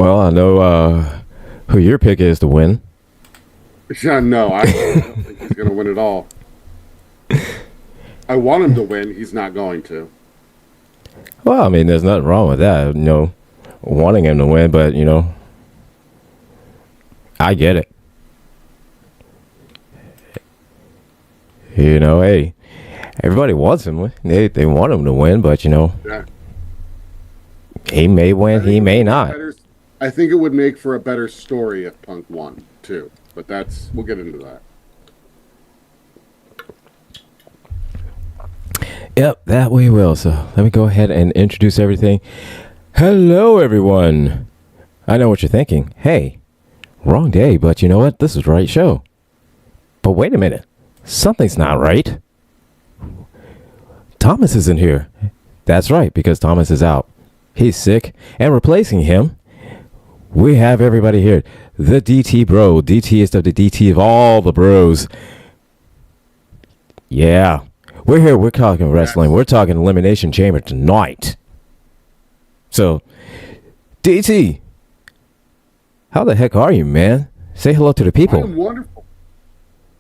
Well, I know who your pick is to win. Yeah, no, I don't think he's going to win at all. I want him to win. He's not going to. Well, I mean, there's nothing wrong with that. Wanting him to win, but I get it. Hey, everybody wants him. They want him to win, but Yeah. he may win, he may not. I think it would make for a better story if Punk won too. But we'll get into that. Yep, that we will. So let me go ahead and introduce everything. Hello, everyone. I know what you're thinking. Hey, wrong day, but you know what? This is the right show. But wait a minute. Something's not right. Thomas isn't here. That's right, because Thomas is out. He's sick, and replacing him, we have everybody here. The DT bro. DT is the DT of all the bros. Yeah. We're here. We're talking wrestling. We're talking Elimination Chamber tonight. So, DT, how the heck are you, man? Say hello to the people. I'm wonderful.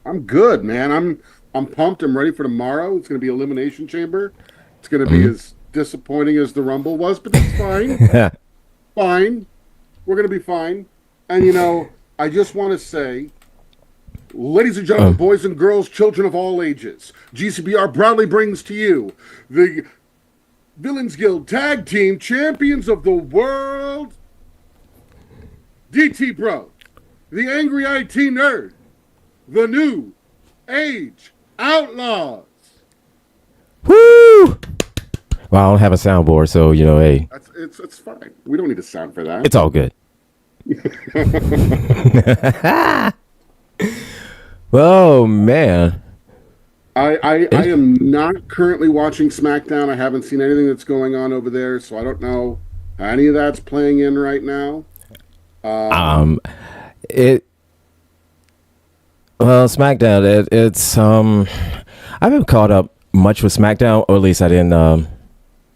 I'm good, man. I'm pumped. I'm ready for tomorrow. It's going to be Elimination Chamber. It's going to be as disappointing as the Rumble was, but it's fine. Fine. We're going to be fine. And, I just want to say, ladies and gentlemen, boys and girls, children of all ages, GCBR proudly brings to you the Villains Guild Tag Team Champions of the World, DT Bro, the Angry IT Nerd, the New Age Outlaws. Woo! Well, I don't have a soundboard, so, hey. It's fine. We don't need a sound for that. It's all good. Oh, man. I am not currently watching SmackDown. I haven't seen anything that's going on over there, so I don't know how any of that's playing in right now. SmackDown, it's I haven't caught up much with SmackDown, or at least I didn't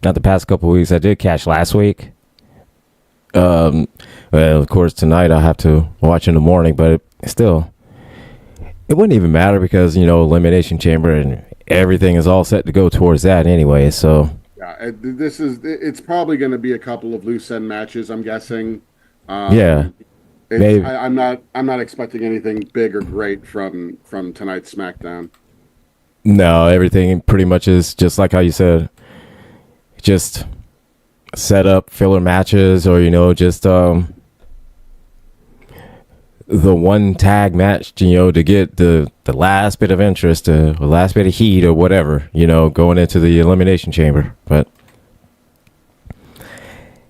not the past couple of weeks. I did catch last week. Well, of course tonight I have to watch in the morning, but still it wouldn't even matter because Elimination Chamber and everything is all set to go towards that anyway. So yeah, it's probably going to be a couple of loose end matches, I'm guessing. Yeah, maybe. I'm not expecting anything big or great from tonight's SmackDown. No, everything pretty much is just like how you said, just set up filler matches, or just the one tag match, to get the last bit of interest, the last bit of heat, or whatever, going into the Elimination Chamber. But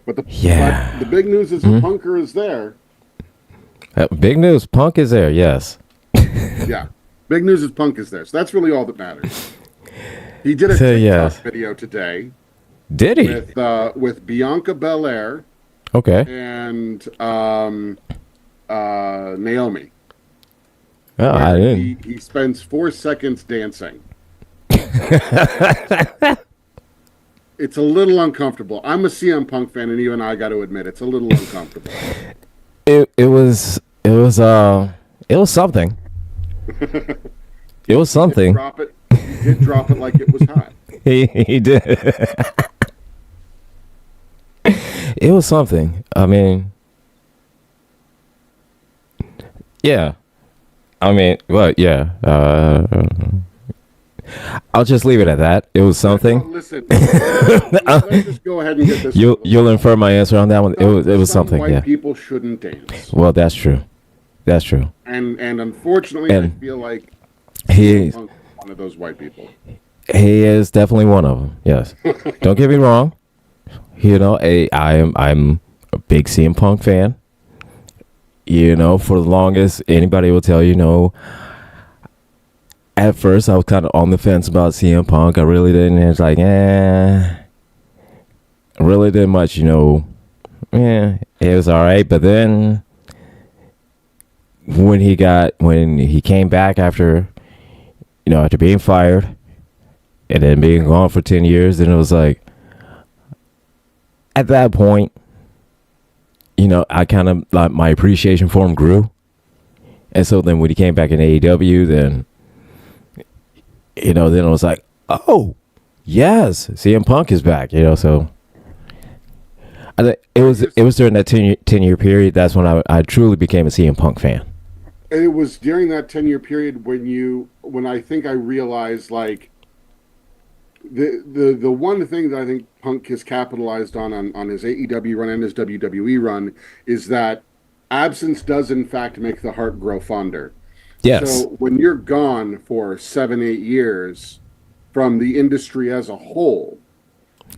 the big news is Punker is there. Big news, Punk is there. Yes. Yeah, big news is Punk is there. So that's really all that matters. He did a TikTok video today. Did he? With Bianca Belair. Okay. And Naomi. Oh, I didn't. He spends 4 seconds dancing. It's a little uncomfortable. I'm a CM Punk fan, and even I got to admit, it's a little uncomfortable. It was something. It was something. He did drop it like it was hot. He did. It was something. I mean, yeah. Yeah. I'll just leave it at that. It was something. Listen, let's just go ahead and get this. You'll infer my answer on that one. It was something. White Yeah. People shouldn't dance. Well, that's true. That's true. And unfortunately, I feel like he's one of those white people. He is definitely one of them. Yes. Don't get me wrong. I'm a big CM Punk fan. For the longest, anybody will tell you, at first I was kind of on the fence about CM Punk. I really didn't. It's like, I really didn't much, it was all right. But then when he came back after being fired and then being gone for 10 years, then it was like, at that point, I kind of like my appreciation for him grew. And so then when he came back in AEW, then then I was like, oh yes, CM Punk is back. So it was during that 10-year period. That's when I truly became a CM Punk fan. And it was during that 10-year period when I think I realized like the one thing that I think Punk has capitalized on his AEW run and his WWE run is that absence does in fact make the heart grow fonder. Yes. So when you're gone for 7-8 years from the industry as a whole,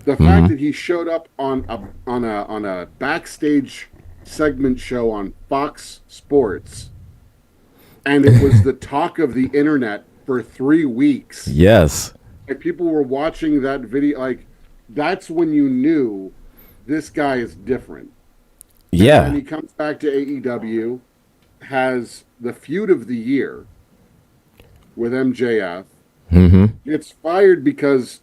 the fact that he showed up on a backstage segment show on Fox Sports, and it was the talk of the internet for 3 weeks. Yes. Like people were watching that video, like that's when you knew this guy is different. Yeah. And he comes back to AEW, has the feud of the year with MJF. Gets fired because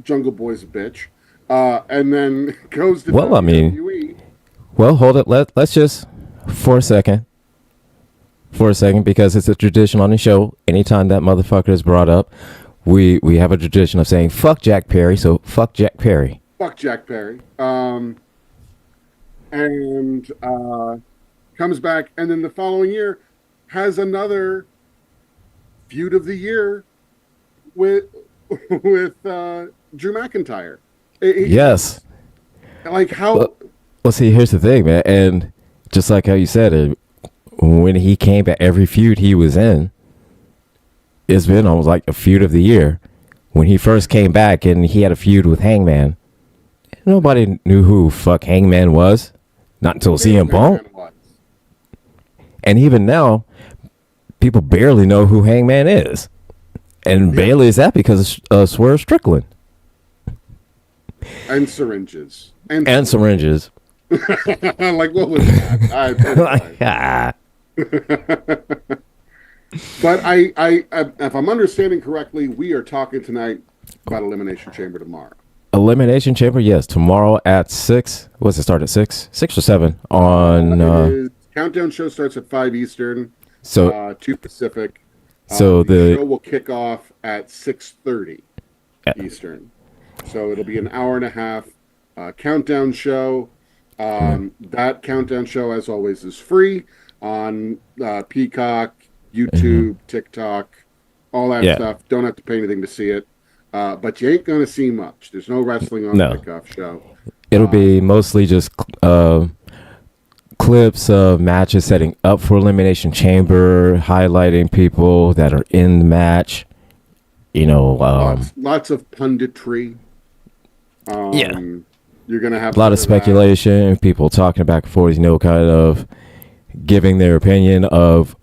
Jungle Boy's a bitch, and then goes to WWE. Well, hold it. Let's just for a second, because it's a tradition on the show. Anytime that motherfucker is brought up, we have a tradition of saying "fuck Jack Perry." So fuck Jack Perry. Fuck Jack Perry. And comes back, and then the following year has another feud of the year with Drew McIntyre. Yes. Like how? Well, see, here's the thing, man, and just like how you said it, when he came back, every feud he was in, it's been almost like a feud of the year. When he first came back and he had a feud with Hangman, nobody knew who fuck Hangman was, not until CM Punk. And even now, people barely know who Hangman is. And barely is that because of Swerve Strickland. And syringes. And syringes. Like, what was that? But if I'm understanding correctly, we are talking tonight about Elimination Chamber tomorrow. Elimination Chamber, yes. Tomorrow at 6. What's it start at 6? 6 or 7 on... Countdown show starts at 5 Eastern, so 2 Pacific. So the show will kick off at 6:30 Eastern. So it'll be an hour and a half countdown show. That countdown show, as always, is free on Peacock, YouTube, TikTok, all that stuff. Don't have to pay anything to see it. But you ain't going to see much. There's no wrestling on the kickoff show. It'll be mostly just clips of matches setting up for Elimination Chamber, highlighting people that are in the match. Lots of punditry. You're going to have a lot of speculation, people talking back and forth, kind of giving their opinion of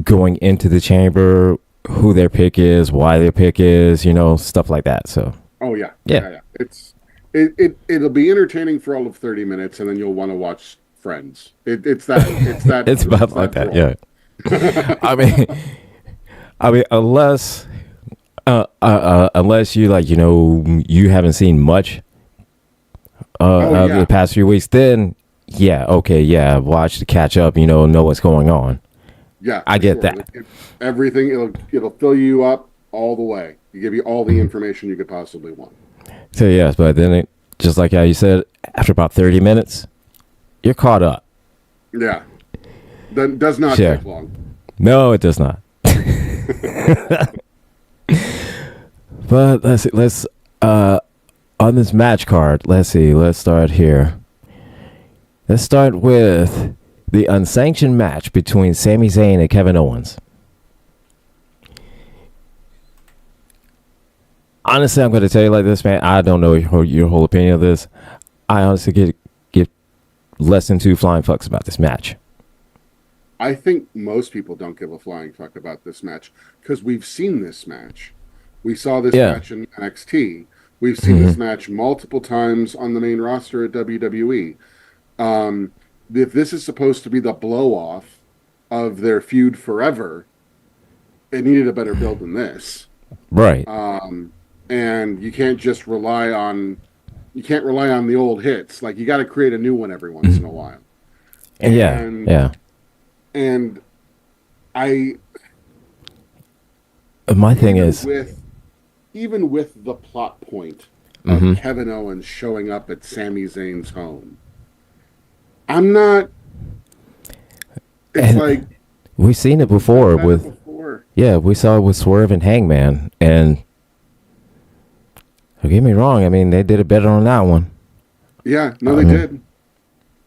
going into the chamber, who their pick is, why their pick is, stuff like that. So. Oh yeah. It'll be entertaining for all of 30 minutes, and then you'll want to watch Friends. It's that. It's about like that. Yeah. I mean, unless you you haven't seen much of the past few weeks, then watch to catch up. Know what's going on. Yeah, I get that. Everything it'll fill you up all the way. You give you all the information you could possibly want. So yes, but then just like how you said, after about 30 minutes, you're caught up. Yeah, that does not take long. No, it does not. But let's on this match card, let's start here. Let's start with the unsanctioned match between Sami Zayn and Kevin Owens. Honestly, I'm going to tell you like this, man. I don't know your whole opinion of this. I honestly give less than 2 flying fucks about this match. I think most people don't give a flying fuck about this match because we've seen this match. We saw this match in NXT. We've seen this match multiple times on the main roster at WWE. If this is supposed to be the blow-off of their feud forever, it needed a better build than this. Right. And you can't just rely on, you can't rely on the old hits. Like you got to create a new one every once in a while. Yeah, And yeah. and I My thing even is, with even with the plot point of hmm Kevin Owens showing up at Sami Zayn's home, I'm not. It's and like we've seen it we've done before better with, before. yeah, we saw it with Swerve and Hangman, and don't get me wrong, I mean they did it better on that one. Yeah, no, I they mean, did.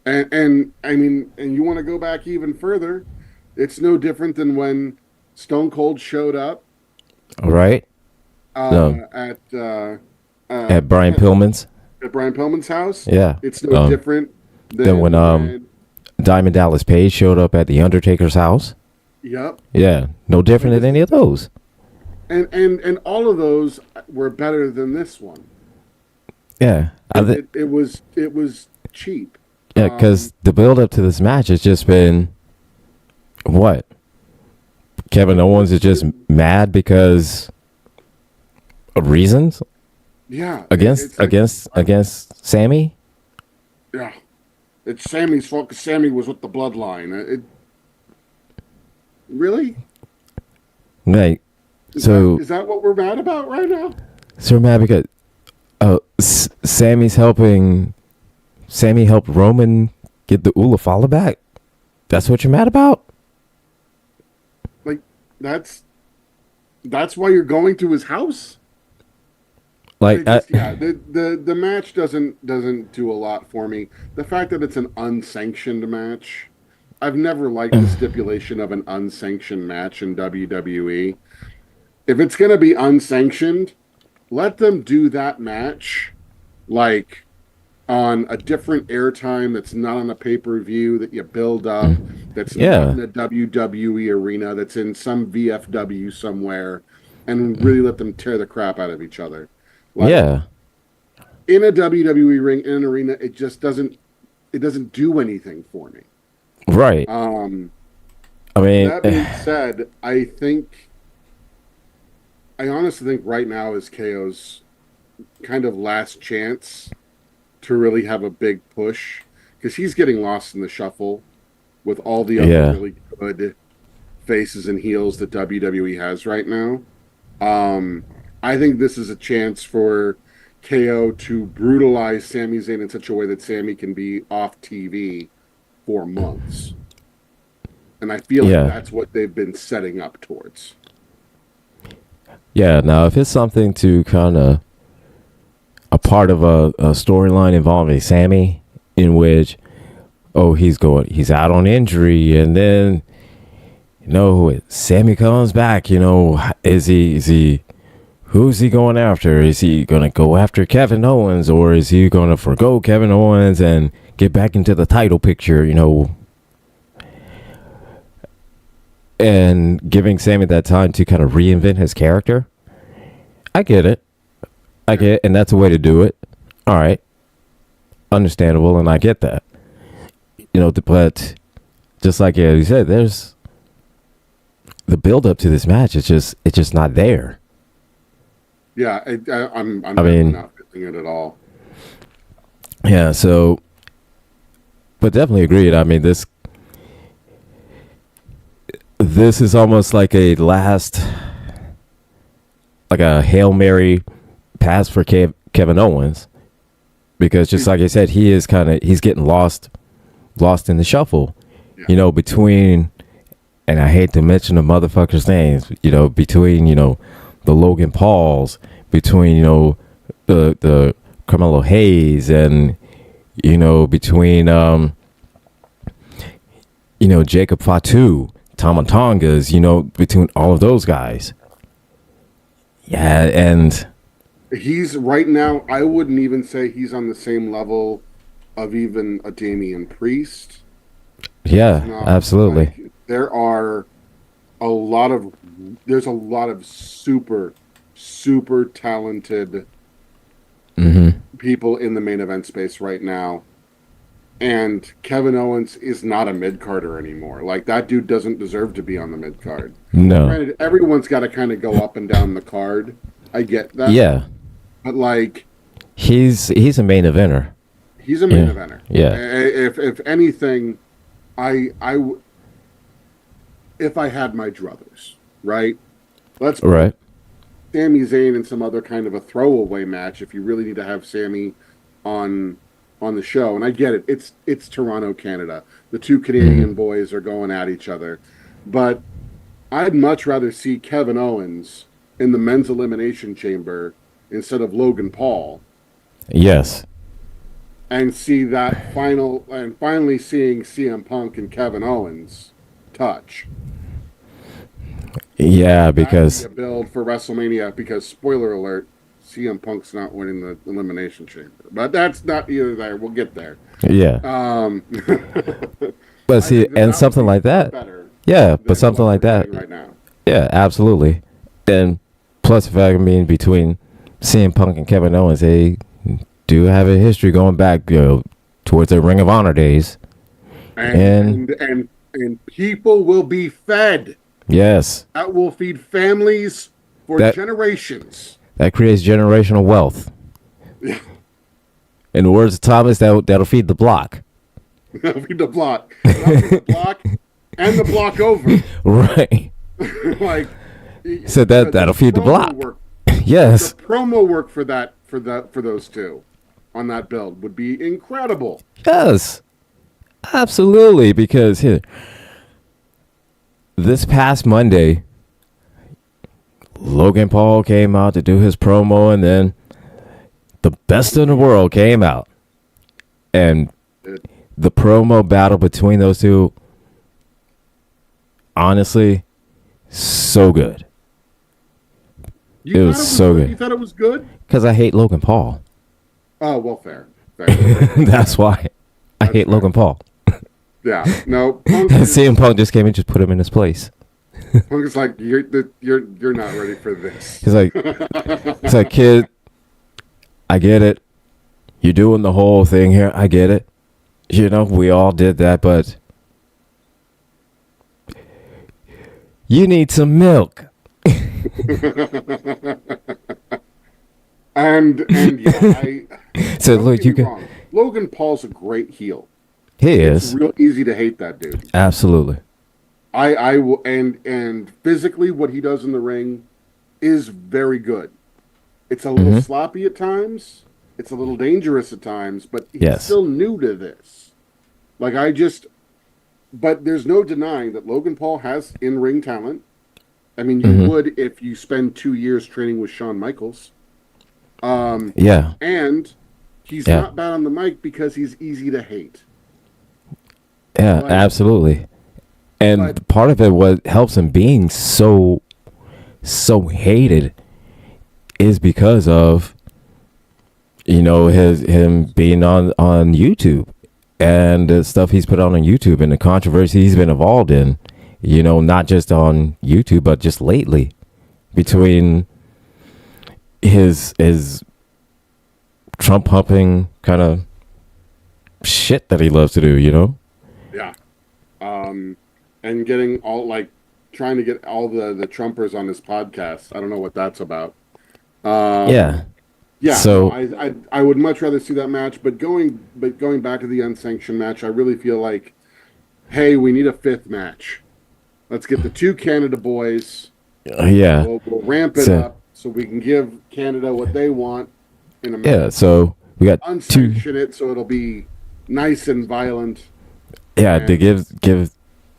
And I mean, and you want to go back even further, it's no different than when Stone Cold showed up all right, uh, um, at uh, at Brian at Pillman's, Brian Pillman's house. yeah. It's no Um, different then when than when, Diamond Dallas Page showed up at the Undertaker's house, yep. yeah, no different Like than this any is of those. and all of those were better than this one. Yeah, It was cheap. yeah, because the build up to this match has just been what Kevin Owens is just mad because of reasons Yeah, against it's like against Sammy. yeah, it's Sammy's fault because Sammy was with the bloodline. Really Like, is that so is that what we're mad about right now? so mad because Sammy helped Roman get the Ulafala back. That's what you're mad about? Like that's that's why you're going to his house. Like, Yeah, the match doesn't do a lot for me. The fact that it's an unsanctioned match, I've never liked the stipulation of an unsanctioned match in WWE. If it's gonna be unsanctioned, let them do that match like on a different airtime that's not on a pay-per-view that you build up, that's not yeah, in a WWE arena, that's in some VFW somewhere, and really let them tear the crap out of each other. Like yeah, in a WWE ring, in an arena, it doesn't do anything for me. right. Um, I mean, that being said, I honestly think right now is KO's kind of last chance to really have a big push because he's getting lost in the shuffle with all the other yeah, really good faces and heels that WWE has right now. Um, I think this is a chance for KO to brutalize Sami Zayn in such a way that Sami can be off TV for months. And I feel like yeah, that's what they've been setting up towards. yeah. Now, if it's something to kind of a part of a storyline involving Sammy, in which he's out on injury, and then Sammy comes back. Is he who's he going after? Is he gonna go after Kevin Owens, or is he gonna forgo Kevin Owens and get back into the title picture? And giving Sammy that time to kind of reinvent his character. I get it. I get it, and that's a way to do it. All right. Understandable, and I get that. But just like you said, there's the build up to this match. It's just not there. Yeah, I'm I definitely mean, not feeling it at all. yeah. So, but definitely agreed. I mean, this is almost like like a Hail Mary pass for Kevin Owens, because just like I said, he's getting lost in the shuffle. Yeah. Between, and I hate to mention the motherfuckers' names. Between the Logan Pauls, between the Carmelo Hayes, and between Jacob Fatu, Tama Tongas, between all of those guys. Yeah, and He's right now, I wouldn't even say he's on the same level of even a Damian Priest. He's yeah, not absolutely. like a lot of there's a lot of super, super talented Mm-hmm. people in the main event space right now. And Kevin Owens is not a mid carder anymore. Like that dude doesn't deserve to be on the mid card. No. Granted, everyone's got to kind of go up and down the card. I get that. Yeah. But like He's a main eventer. He's a main Yeah. eventer. Yeah. If anything, if I had my druthers, right? Let's put Right. Sami Zayn in some other kind of a throwaway match if you really need to have Sami on the show. And I get it. It's Toronto, Canada. The two Canadian boys are going at each other. But I'd much rather see Kevin Owens in the men's elimination chamber instead of Logan Paul. Yes. And see that finally seeing CM Punk and Kevin Owens touch. Yeah, because That'd be a build for WrestleMania because spoiler alert, CM Punk's not winning the elimination chamber. But that's not either there. We'll get there. yeah. But see, and something like that. Yeah, but something like that. Right now. Yeah, absolutely. And plus the fact, I mean, between CM Punk and Kevin Owens, they do have a history going back, towards their Ring of Honor days. And people will be fed. Yes. That will feed families for generations. That creates generational wealth. Yeah. In the words of Thomas, that'll feed the block. That'll feed the block. That'll feed the block and the block over. Right. Like, so that'll feed the block. Yes. The promo work for those two on that build would be incredible. Yes. Absolutely, because here, this past Monday, Logan Paul came out to do his promo, and then the best in the world came out. And the promo battle between those two, honestly, so good. It was so good. You thought it was good? Because I hate Logan Paul. Oh, well, fair. That's why. I hate Logan Paul. Yeah, no. CM Punk just came and just put him in his place. Punk is like, you're not ready for this. He's like, kid, I get it. You're doing the whole thing here. I get it. We all did that, but you need some milk. and yeah, so look, you can. Wrong. Logan Paul's a great heel. He is. It's real easy to hate that dude. Absolutely. I will, and physically, what he does in the ring is very good. It's a little sloppy at times. It's a little dangerous at times, but he's still new to this. But there's no denying that Logan Paul has in-ring talent. I mean, you would if you spend 2 years training with Shawn Michaels. Yeah. And he's not bad on the mic because he's easy to hate. Yeah, absolutely. And part of it, what helps him being so hated is because of, him being on YouTube and the stuff he's put on YouTube and the controversy he's been involved in, not just on YouTube, but just lately between his Trump humping kind of shit that he loves to do, Yeah. And getting trying to get all the Trumpers on his podcast. I don't know what that's about. Yeah. So I would much rather see that match, but going back to the unsanctioned match, I really feel like, hey, we need a fifth match. Let's get the two Canada boys. Yeah. We'll ramp it up so we can give Canada what they want in a match. Yeah, so we got unsanction it so it'll be nice and violent. Yeah, to give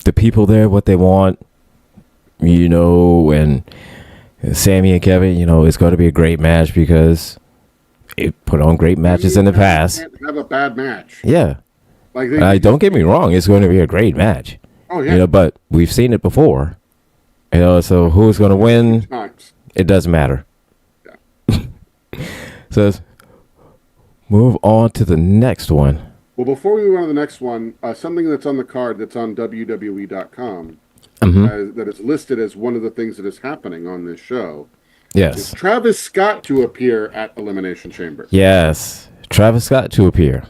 the people there what they want, and Sammy and Kevin, it's going to be a great match because they put on great matches in the past. Can't have a bad match. Yeah. Don't get me wrong, it's going to be a great match. Oh, yeah. But we've seen it before. So who's going to win? It doesn't matter. Yeah. So let's move on to the next one. Well, before we move on to the next one, something that's on the card that's on WWE.com that is listed as one of the things that is happening on this show. Yes. Is Travis Scott to appear at Elimination Chamber. Yes. Travis Scott to appear.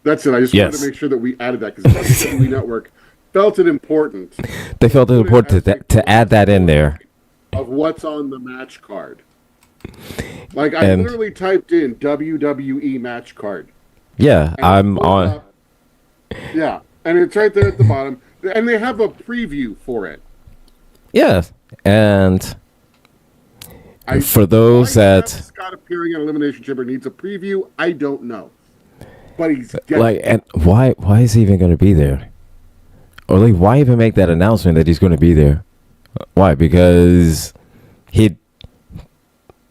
That's it. I just wanted to make sure that we added that because WWE Network felt it important. They felt it important to add that in there. Of what's on the match card. Like I And literally typed in WWE match card, yeah, and it I'm pulled on. up. Yeah, and it's right there at the bottom, and they have a preview for it. Yeah, and I for those Why Travis that Scott appearing at Elimination Chamber needs a preview, I don't know, but he's getting like, and why is he even going to be there? Or like, why even make that announcement that he's going to be there? Why? Because he'd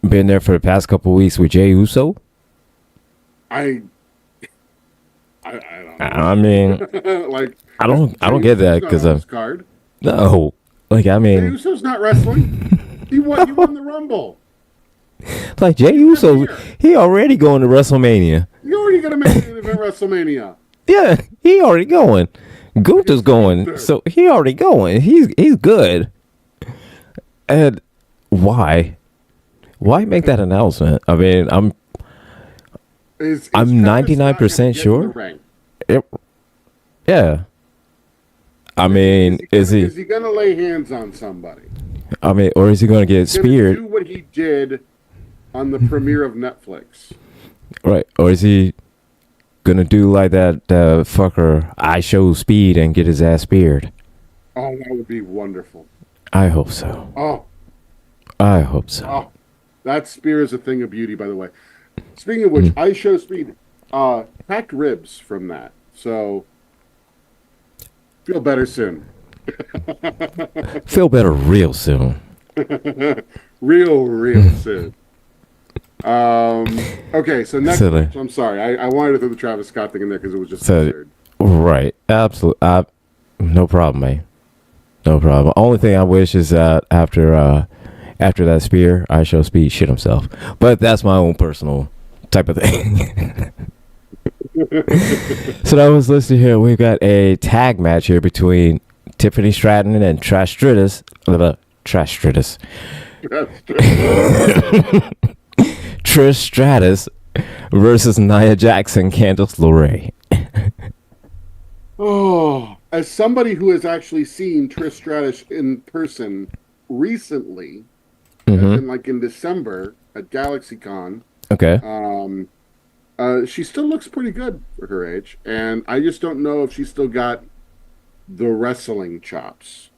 been there for the past couple weeks with Jey Uso. I don't I mean, know. Like I don't Jey get that Uso's because not on this card. no, like I Jey mean, Uso's not wrestling. He won the Rumble. like Jey He's never Uso, here. he already going to WrestleMania. You already got to make it event WrestleMania. Yeah, he already going. Gunther's going, Gunther. so he already going. He's good. And why? Why make that announcement? I mean, Is I'm Travis 99% Scott gonna get in the sure. ring? Yeah. I mean, Is he gonna lay hands on somebody? I mean, or is he going to get Gonna do speared? what he did on the premiere of Netflix. Right. Or is he going to do like that fucker, I show speed and get his ass speared? Oh, that would be wonderful. I hope so. Oh, I hope so. oh, that spear is a thing of beauty, by the way. Speaking of which, I show speed. Packed ribs from that. So feel better soon. Feel better real soon. Real soon. Okay, so next. Silly. I'm sorry. I wanted to throw the Travis Scott thing in there because it was just So, absurd. right. Absolutely. No problem, man. No problem. Only thing I wish is that after that spear, I show speed shit himself. But that's my own personal type of thing. So that was listed here. We've got a tag match here between Tiffany Stratton and Trish Stratus. Trish Stratus versus Nia Jackson, Candice LeRae. Oh, as somebody who has actually seen Trish Stratus in person recently, as in like in December at GalaxyCon, Okay. she still looks pretty good for her age, and I just don't know if she's still got the wrestling chops.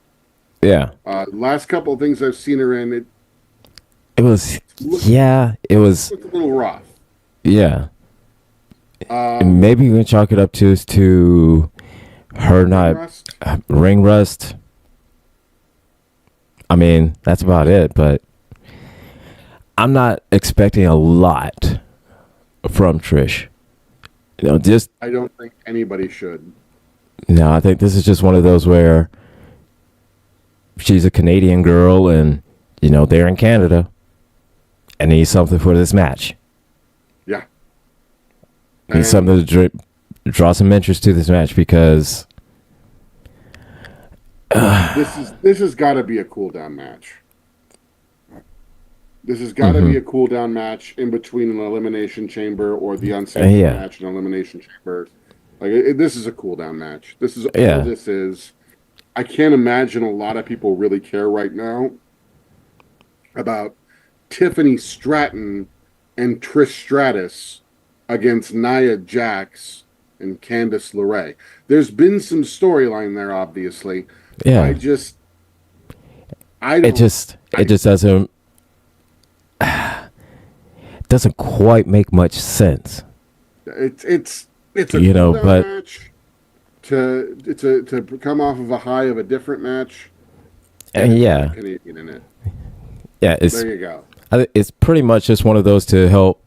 Yeah. Last couple of things I've seen her in, It was. Yeah. It was. looked a little rough. Yeah. Maybe we can chalk it up to her not Rust. ring rust. I mean, that's about it. But I'm not expecting a lot from Trish. You know, just I don't think anybody should. no. I think this is just one of those where she's a Canadian girl, and you know they're in Canada, and needs something for this match. Yeah. Needs something to draw some interest to this match because This has got to be a cool down match. This has got to be a cool down match in between an elimination chamber or the unsafe Yeah. match and elimination chamber. Like this is a cool down match. This is Yeah. all this is. I can't imagine a lot of people really care right now about Tiffany Stratton and Trish Stratus against Nia Jax and Candice LeRae. There's been some storyline there, obviously. yeah, I don't. it just doesn't quite make much sense. It's a You know, cool-down but- match to come off of a high of a different match. And yeah, Canadian in it. yeah, it's There you go. it's pretty much just one of those to help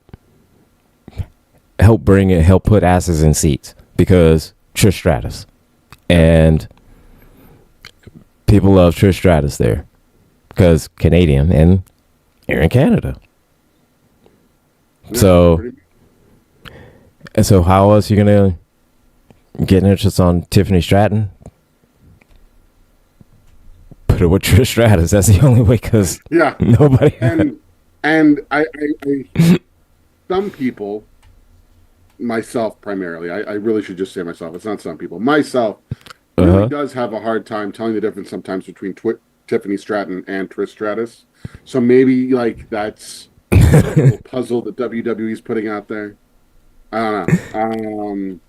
put asses in seats because Trish Stratus and people love Trish Stratus there because Canadian and you're in Canada. Yeah, So pretty- and so how else are you gonna get interest on Tiffany Stratton? Put her with Trish Stratus. That's the only way because yeah, nobody. and I some people, myself primarily, I really should just say myself. It's not some people. Myself really Uh-huh. does have a hard time telling the difference sometimes between Tiffany Stratton and Trish Stratus. So maybe like that's a little puzzle that WWE's putting out there. I don't know.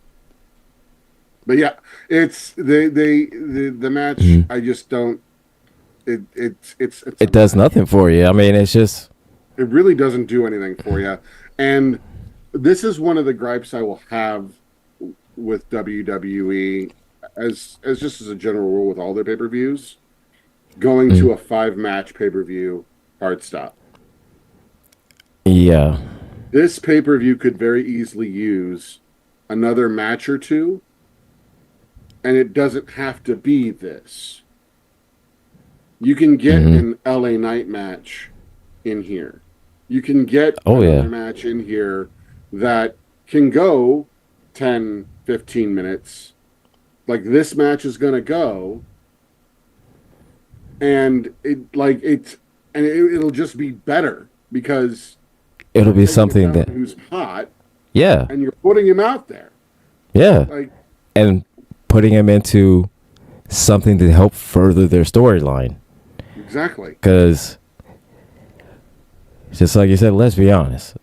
But yeah, it's the match. Mhm. I just don't. It's a It does match. nothing for you. I mean, it's just It really doesn't do anything for you. And this is one of the gripes I will have with WWE as just as a general rule with all their pay-per-views. Going mm, to a 5 match pay-per-view hard stop. yeah. This pay-per-view could very easily use another match or two, and it doesn't have to be this. You can get Hmm. an LA Knight match in here. You can get Oh another yeah. match in here that can go 10, 15 minutes. Like this match is going to go, and it'll just be better because It'll you're be taking a something talent that who's hot yeah. and you're putting him out there. Yeah. Like, And putting him into something to help further their storyline. exactly. Because, just like you said, let's be honest.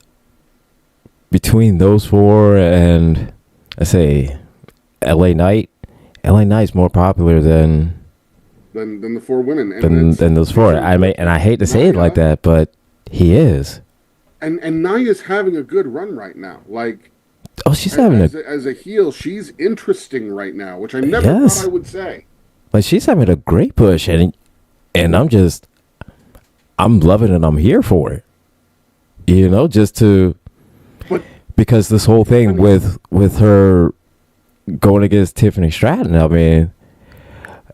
Between those four and, I say, LA Knight, LA Knight's more popular Than the 4 women. And than those four. I mean, and I hate to say it like Nia, that, but he is. and Nia's having a good run right now. Like Oh, she's having as a heel, she's interesting right now, which I never thought yes, I would say. like she's having a great push, and I'm loving it. I'm here for it. You know, just to But because this whole thing Tiffany, with her going against Tiffany Stratton. I mean,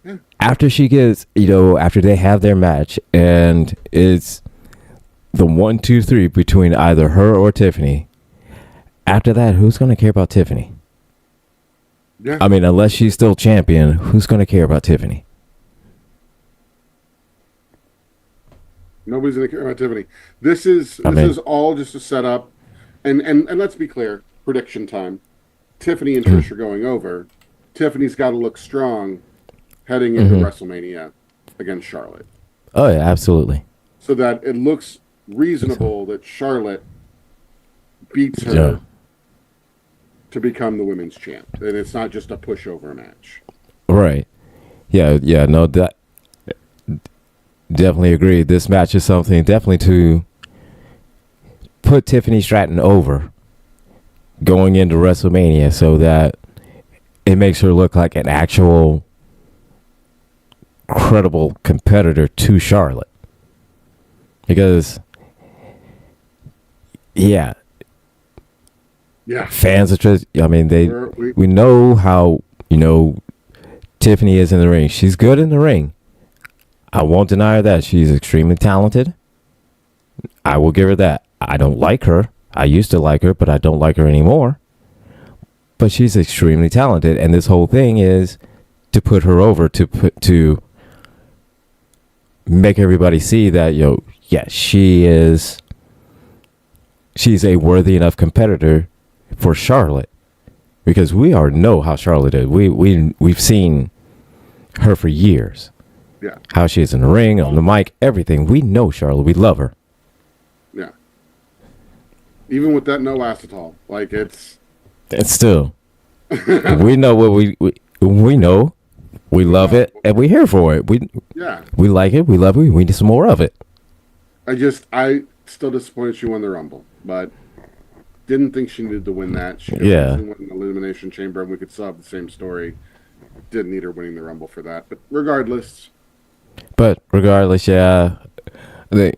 yeah, after she gets, after they have their match, and it's the 1, 2, 3 between either her or Tiffany. After that, who's going to care about Tiffany? yeah, I mean, unless she's still champion, who's going to care about Tiffany? nobody's gonna care about Tiffany. I This mean, is all just a setup, and let's be clear. Prediction time. Tiffany and Trish are going over. Tiffany's got to look strong heading into mhm. WrestleMania against Charlotte, Oh yeah, absolutely. so that it looks reasonable that Charlotte beats Yeah, her to become the women's champ, and it's not just a pushover match. right. Yeah, yeah. No, that definitely agree. This match is something definitely to put Tiffany Stratton over going into WrestleMania, so that it makes her look like an actual credible competitor to Charlotte. Because, yeah, Yeah, fans are just, I mean, we we know how, Tiffany is in the ring. She's good in the ring. I won't deny her that. She's extremely talented. I will give her that. I don't like her. I used to like her, but I don't like her anymore. But she's extremely talented, and this whole thing is to put her over, to make everybody see that, yeah, she's a worthy enough competitor for Charlotte, because we already know how Charlotte is. We've seen her for years. yeah, How she is in the ring, on the mic, everything. We know Charlotte. We love her. yeah. Even with that no acetol, like it's And still, we know what we know. We love it, and we're here for it. yeah. We like it. We love it. We need some more of it. I still disappointed she won the Rumble, but didn't think she needed to win that. She could Yeah, easily win an Elimination Chamber, and we could still have the same story. Didn't need her winning the Rumble for that, but regardless, but regardless, yeah, the,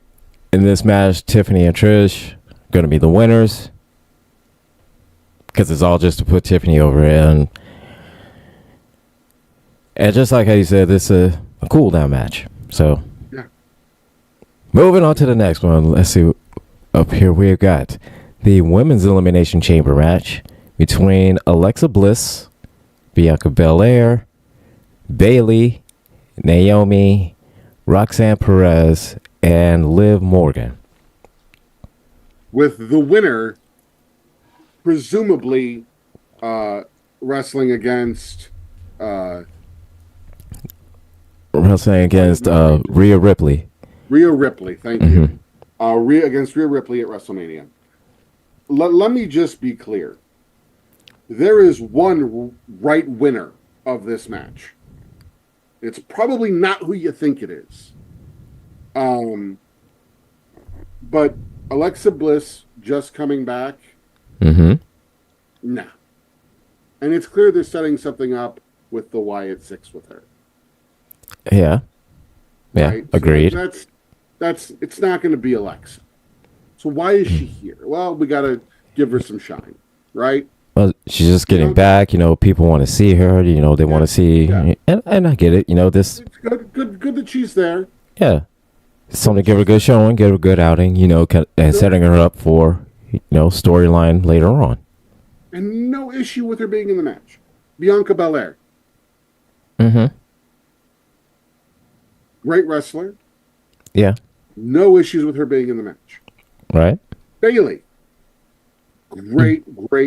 in this match, Tiffany and Trish going to be the winners, because it's all just to put Tiffany over, and just like how you said, this is a cool down match. So yeah. moving on to the next one. Let's see. Up here we've got the women's elimination chamber match between Alexa Bliss, Bianca Belair, Bailey, Naomi, Roxanne Perez, and Liv Morgan. With the winner presumably wrestling against wrestling against Rhea Ripley. Rhea Ripley, thank Mm-hmm. you. Against Rhea Ripley at WrestleMania. Let me just be clear. There is one right winner of this match. It's probably not who you think it is. But Alexa Bliss just coming back, Mm-hmm. nah. And it's clear they're setting something up with the Wyatt Six with her. Yeah. Yeah. Right? Agreed. So that's it's not going to be Alexa. So why is she here? Well, we got to give her some shine, right? Well, she's just getting back. People want to see her. They want to see, and I get it. This. It's good that she's there. Yeah. Something to give her a good showing, give her a good outing. And setting her up for storyline later on. And no issue with her being in the match. Bianca Belair. Mm-hmm. Great wrestler. Yeah. No issues with her being in the match. Right. Bayley. Great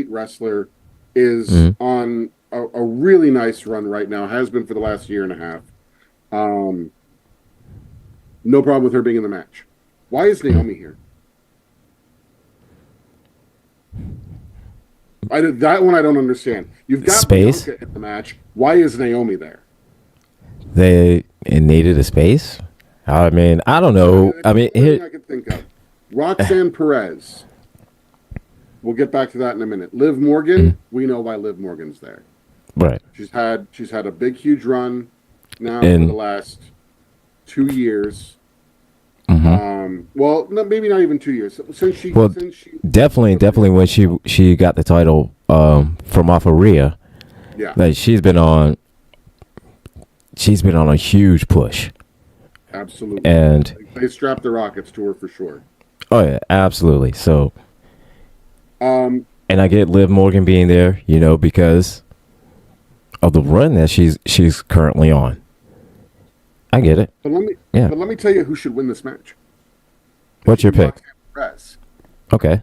wrestler. Is on a really nice run right now. Has been for the last year and a half. No problem with her being in the match. Why is Naomi here? That one I don't understand. You've got space Bianca in the match. Why is Naomi there? They needed a space. I mean, I don't know. I could think of Roxanne Perez. We'll get back to that in a minute. Liv Morgan. We know why Liv Morgan's there. Right. She's had a big, huge run now for the last 2 years. Well, maybe not even 2 years. Since she definitely when she got the title from off of Rhea. Yeah. Like she's been on a huge push. Absolutely. And they strapped the rockets to her for sure. Oh yeah, absolutely. So and I get Liv Morgan being there, because of the run that she's currently on. I get it. But let me tell you who should win this match. What's your pick? Roxanne Perez. Okay.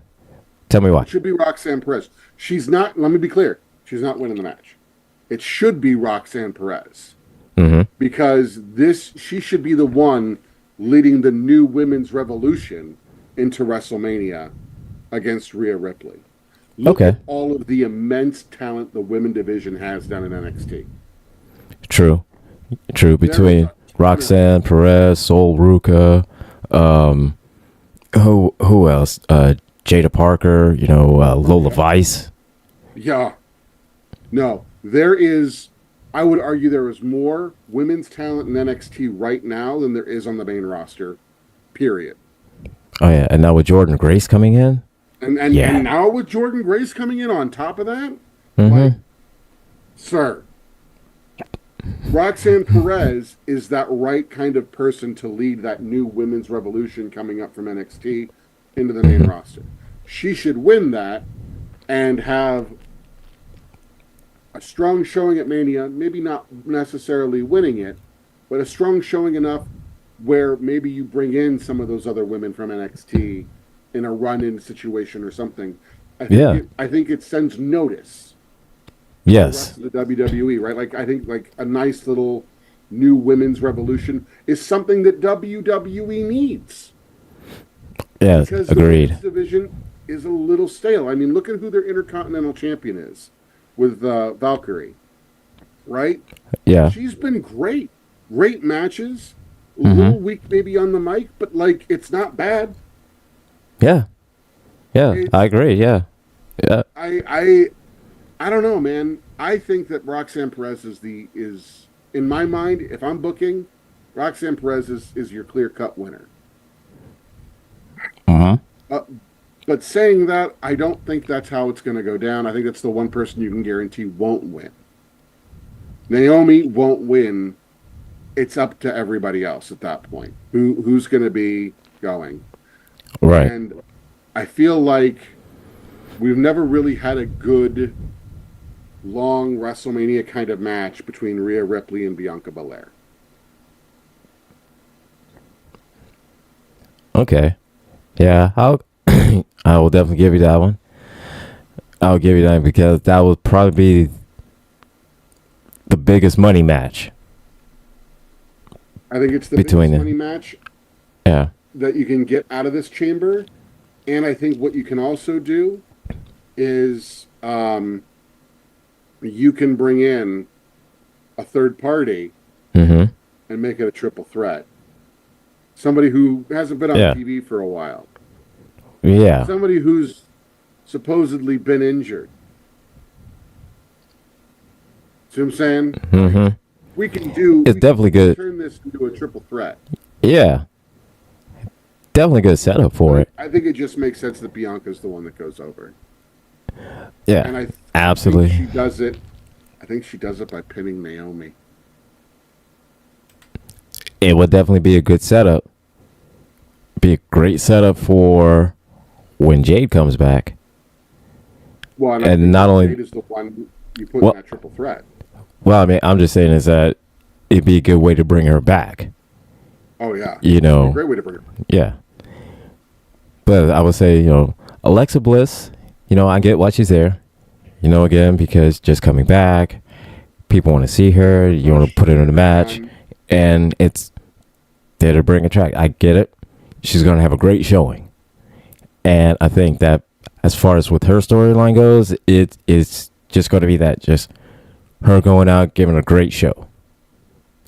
Tell me why. It should be Roxanne Perez. She's not, let me be clear, she's not winning the match. It should be Roxanne Perez. Mm-hmm. Because she should be the one leading the new women's revolution into WrestleMania against Rhea Ripley. Look at all of the immense talent the women division has down in NXT. True. Between Roxanne Perez, Sol Ruca, who else? Jada Parker, Lola Vice. Yeah. No, there is, I would argue there is more women's talent in NXT right now than there is on the main roster, period. Oh, yeah. And now with Jordan Grace coming in? And now with Jordan Grace coming in on top of that? Mm-hmm. Sir, Roxanne Perez is that right kind of person to lead that new women's revolution coming up from NXT into the main roster. She should win that and have a strong showing at Mania, maybe not necessarily winning it, but a strong showing enough where maybe you bring in some of those other women from NXT in a run-in situation or something. I think it sends notice. Yes. To the rest of the WWE, right? I think a nice little new women's revolution is something that WWE needs. Yeah, because agreed. The women's division is a little stale. I mean, look at who their Intercontinental Champion is with Valkyrie, right? Yeah. She's been great. Great matches. A little weak maybe on the mic, but it's not bad. Yeah. Yeah, I agree. Yeah. Yeah. I don't know, man. I think that Roxanne Perez is in my mind, if I'm booking, Roxanne Perez is your clear-cut winner. But saying that, I don't think that's how it's going to go down. I think that's the one person you can guarantee won't win. Naomi won't win. It's up to everybody else at that point. Who's going to be going? Right. And I feel like we've never really had a good, long WrestleMania kind of match between Rhea Ripley and Bianca Belair. Okay. Yeah, I will definitely give you that one. I'll give you that because that would probably be the biggest money match. I think it's the between biggest money them. match Yeah. that you can get out of this chamber. And I think what you can also do is you can bring in a third party Mm-hmm. and make it a triple threat. Somebody who hasn't been on Yeah. TV for a while. Yeah. Somebody who's supposedly been injured. See what I'm saying? Like, Mm-hmm. It's definitely we can good. turn this into a triple threat. Yeah. Definitely good setup for it. I think it just makes sense that Bianca's the one that goes over. Yeah. And I think Absolutely. she does it. I think she does it by pinning Naomi. It would definitely be a good setup. Be a great setup for when Jade comes back. Well, and I And think not only Jade is the one you put well, in that triple threat. well, I mean, I'm just saying is that it'd be a good way to bring her back. Oh yeah, You it's a know, great way to bring her. yeah. But I would say, Alexa Bliss, I get why she's there. Again, because just coming back, people want to see her. You want to put her in a match, and it's there to bring a track. I get it. She's going to have a great showing. And I think that as far as with her storyline goes, it's just going to be that just her going out, giving a great show,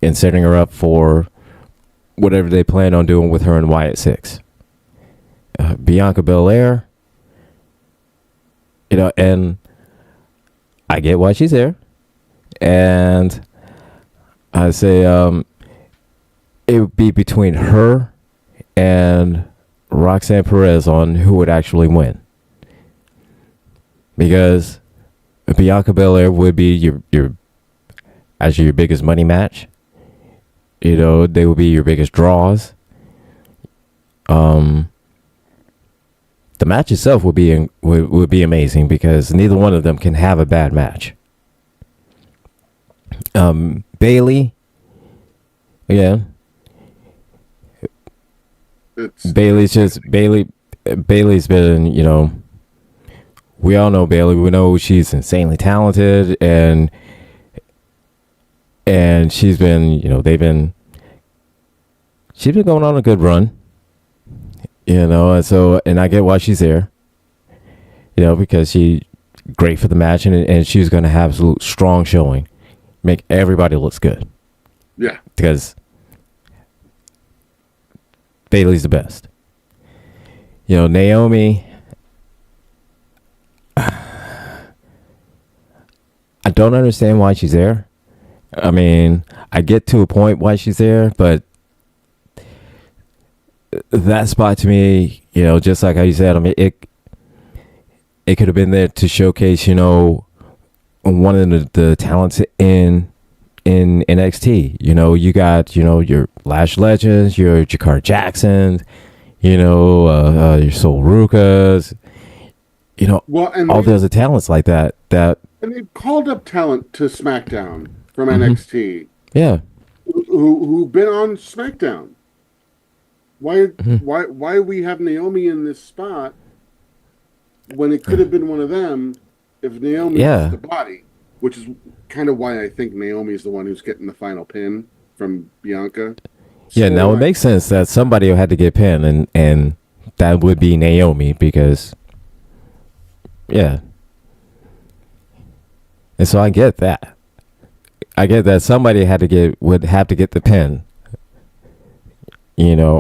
and setting her up for whatever they plan on doing with her and Wyatt Six. Bianca Belair, and I get why she's there. And I say it would be between her and Roxanne Perez on who would actually win. Because Bianca Belair would be your actually your biggest money match. They would be your biggest draws. The match itself would be amazing because neither one of them can have a bad match. Bailey, yeah. Bailey's been, we all know Bailey. We know she's insanely talented and she's been, she's been going on a good run. And I get why she's there. Because she great for the match and she's going to have absolute strong showing. Make everybody looks good. Yeah. Because Bailey's the best. Naomi, I don't understand why she's there. I mean, I get to a point why she's there, but that spot to me, just like how you said, I mean, it could have been there to showcase, one of the talents in NXT. You got, your Lash Legends, your Jakar Jacksons, your Sol Rukas, Well, and all those talents like that. and they called up talent to SmackDown from NXT. Yeah. Who've been on SmackDown. Why we have Naomi in this spot when it could have been one of them if Naomi was the body, which is kind of why I think Naomi is the one who's getting the final pin from Bianca. Yeah, now it makes sense that somebody had to get pinned, and that would be Naomi because, yeah. And so I get that. I get that somebody would have to get the pin.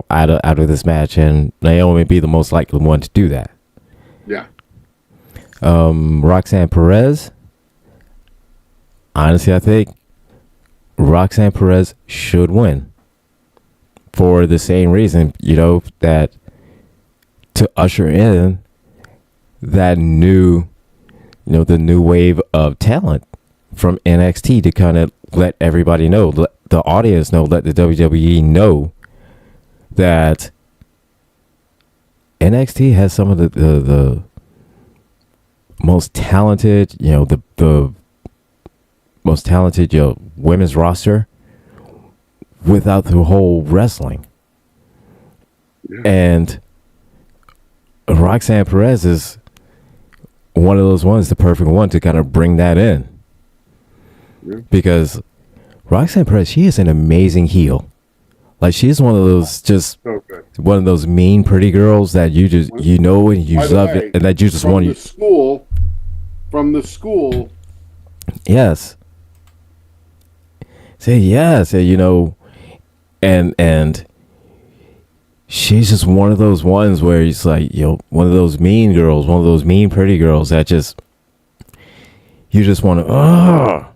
Out of this match, and Naomi would be the most likely one to do that. Yeah. Roxanne Perez. Honestly, I think Roxanne Perez should win for the same reason, that to usher in that new, the new wave of talent from NXT to kind of let everybody know, let the audience know, let the WWE know that NXT has some of the most talented, the most talented, women's roster without the whole wrestling. Yeah. And Roxanne Perez is one of those ones, the perfect one to kind of bring that in. Yeah. Because Roxanne Perez, she is an amazing heel. Like she's one of those just So good. one of those mean pretty girls that you just you know and you By the love it way, and that you just want you. from the school, Yes. Say yes, and and she's just one of those ones where it's like, one of those mean girls, one of those mean pretty girls that just you just want to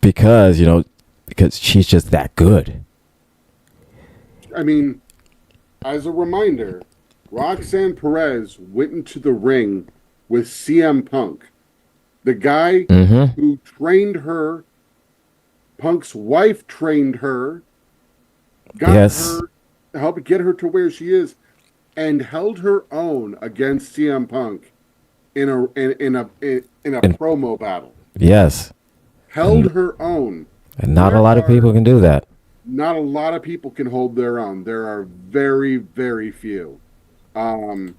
because because she's just that good. I mean, as a reminder, Roxanne Perez went into the ring with CM Punk. The guy who trained her, Punk's wife trained her, got Yes. her, helped get her to where she is, and held her own against CM Punk in a And promo battle. yes. Held her own. And not a There lot of are people can do that. not a lot of people can hold their own. There are very, very few. I'm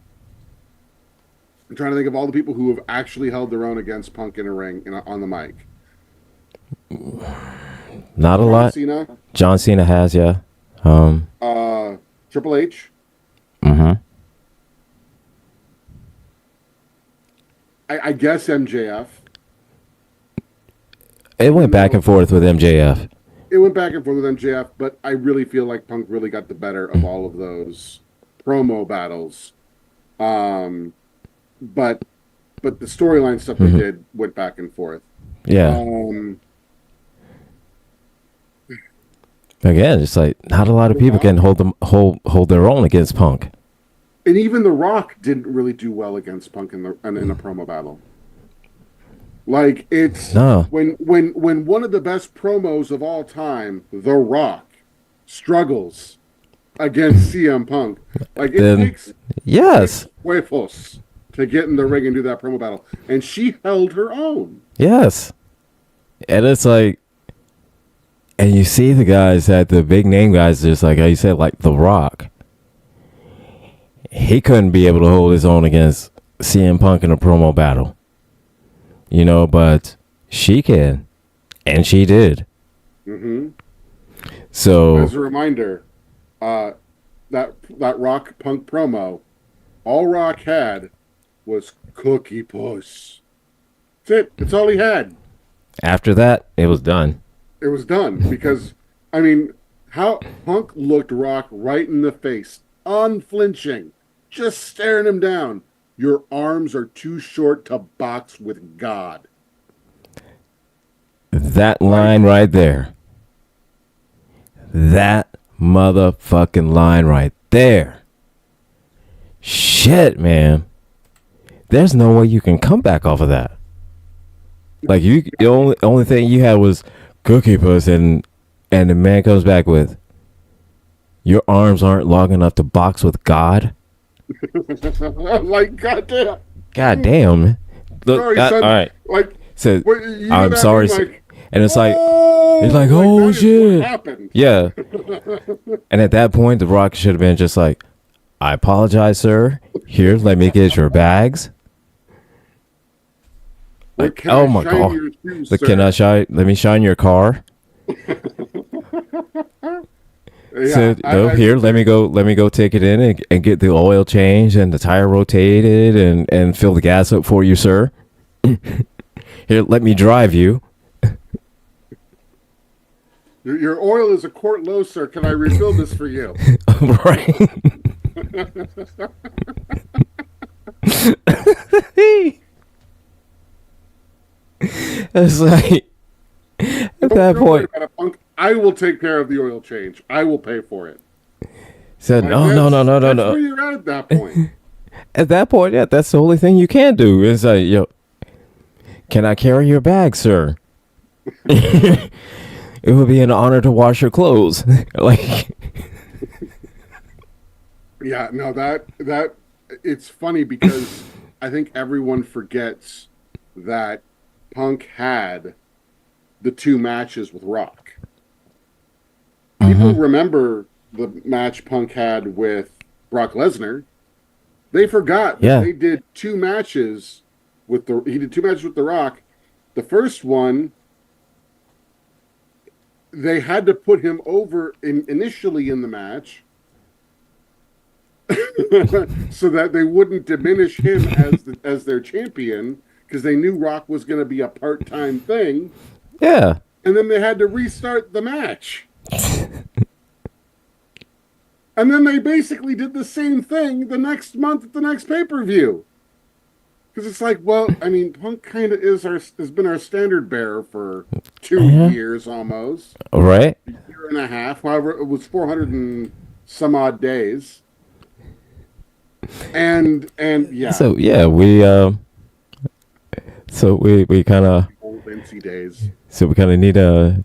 trying to think of all the people who have actually held their own against Punk in a ring on the mic. Not a John lot. Cena, John Cena has, yeah. Triple H. Mm-hmm. I guess MJF. It went back and forth with MJF. It went back and forth with MJF, but I really feel like Punk really got the better of all of those promo battles. But the storyline stuff they did went back and forth. Yeah. Again, it's like not a lot of people can hold their own against Punk. And even The Rock didn't really do well against Punk in a promo battle. Like it's No. when one of the best promos of all time, The Rock, struggles against CM Punk. Like it takes yes. huevos to get in the ring and do that promo battle, and she held her own. Yes. And it's like, and you see the guys that the big name guys, just like how you said, like The Rock. He couldn't be able to hold his own against CM Punk in a promo battle. But she can. And she did. Mm-hmm. So. As a reminder, that Rock Punk promo, all Rock had was Cookie Puss. That's it. That's all he had. After that, it was done. It was done because, I mean, how Punk looked Rock right in the face, unflinching, just staring him down. Your arms are too short to box with God. That line right there. That motherfucking line right there. Shit, man. There's no way you can come back off of that. Like the only thing you had was Cookie Puss, and the man comes back with, your arms aren't long enough to box with God. Like goddamn. Goddamn. Look, Sorry, son. all right. Like, So you know I'm that sorry. being like, And it's like, oh, oh that is shit. what happened. Yeah. And at that point, The Rock should have been just like, I apologize, sir. Here, let me get your bags. Like, oh my god. Shoes, Can I shine? Let me shine your car. Yeah, Here, let me go take it in and get the oil changed and the tire rotated and fill the gas up for you, sir. Here, let me drive you. Your oil is a quart low, sir. Can I refill this for you? Right. It's like at that point, Punk, I will take care of the oil change. I will pay for it. Said no. That's where you're at that point. At that point, yeah, that's the only thing you can do. Is like, can I carry your bag, sir? It would be an honor to wash your clothes. Like, yeah, no, that it's funny because I think everyone forgets that Punk had the two matches with Rock. People remember the match Punk had with Brock Lesnar. They forgot that they did two matches with he did two matches with The Rock. The first one, they had to put him over initially in the match so that they wouldn't diminish him as their champion because they knew Rock was going to be a part-time thing. Yeah. And then they had to restart the match. And then they basically did the same thing the next month at the next pay-per-view. Because it's like, well, I mean, Punk kind of has been our standard bearer for 2 years almost. Right. A year and a half. However, it was 400 and some odd days. And yeah. So yeah, we kind of old Vincy days. So we kind of need to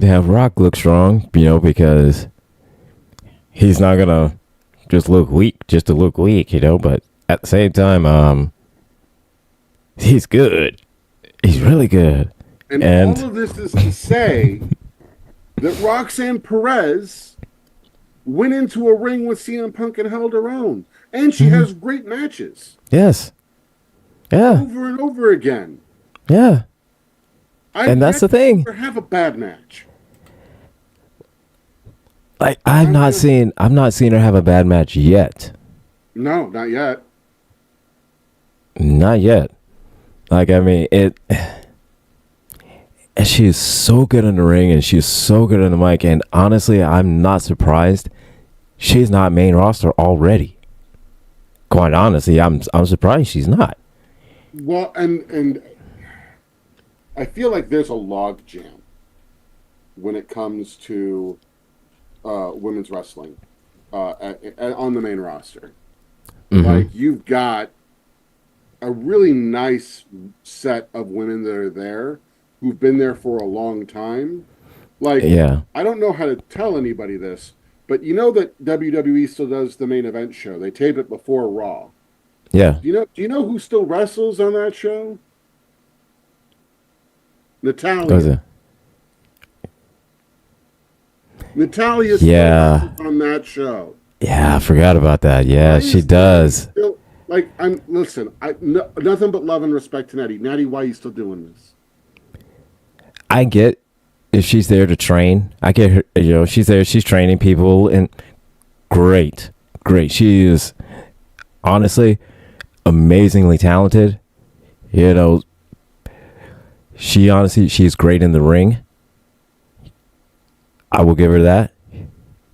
have Rock look strong, because he's not gonna just look weak just to look weak, But at the same time, he's good. He's really good. And all of this is to say that Roxanne Perez went into a ring with CM Punk and held her own. And she has great matches. Yes. Yeah. Over and over again. Yeah. And that's the thing. Never have a bad match. Like I'm not seeing her have a bad match yet. No, not yet. Not yet. Like I mean, and she is so good in the ring and she's so good on the mic, and honestly, I'm not surprised she's not main roster already. Quite honestly, I'm surprised she's not. Well, and I feel like there's a log jam when it comes to women's wrestling on the main roster. Mm-hmm. Like, you've got a really nice set of women that are there who've been there for a long time. Like, yeah. I don't know how to tell anybody this, but you know that WWE still does the main event show. They tape it before Raw. Yeah. Do you know who still wrestles on that show? Natalia. Natalia still wrestles on that show. Yeah, I forgot about that. Yeah, she does. Still, nothing but love and respect to Natty. Natty, why are you still doing this? I get if she's there to train. I get her, she's there, she's training people, and great. She is honestly amazingly talented. She's great in the ring. I will give her that.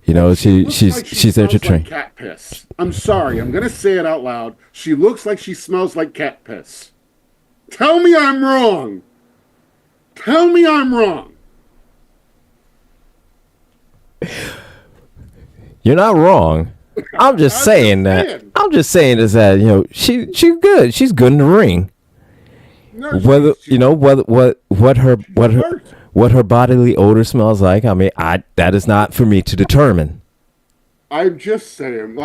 She's there to train. Like cat piss. I'm sorry, I'm gonna say it out loud. She looks like she smells like cat piss. Tell me I'm wrong. Tell me I'm wrong. You're not wrong. I'm just saying that. I'm just saying is that she's good. She's good in the ring. No, what her bodily odor smells like. I mean, that is not for me to determine. I'm just saying,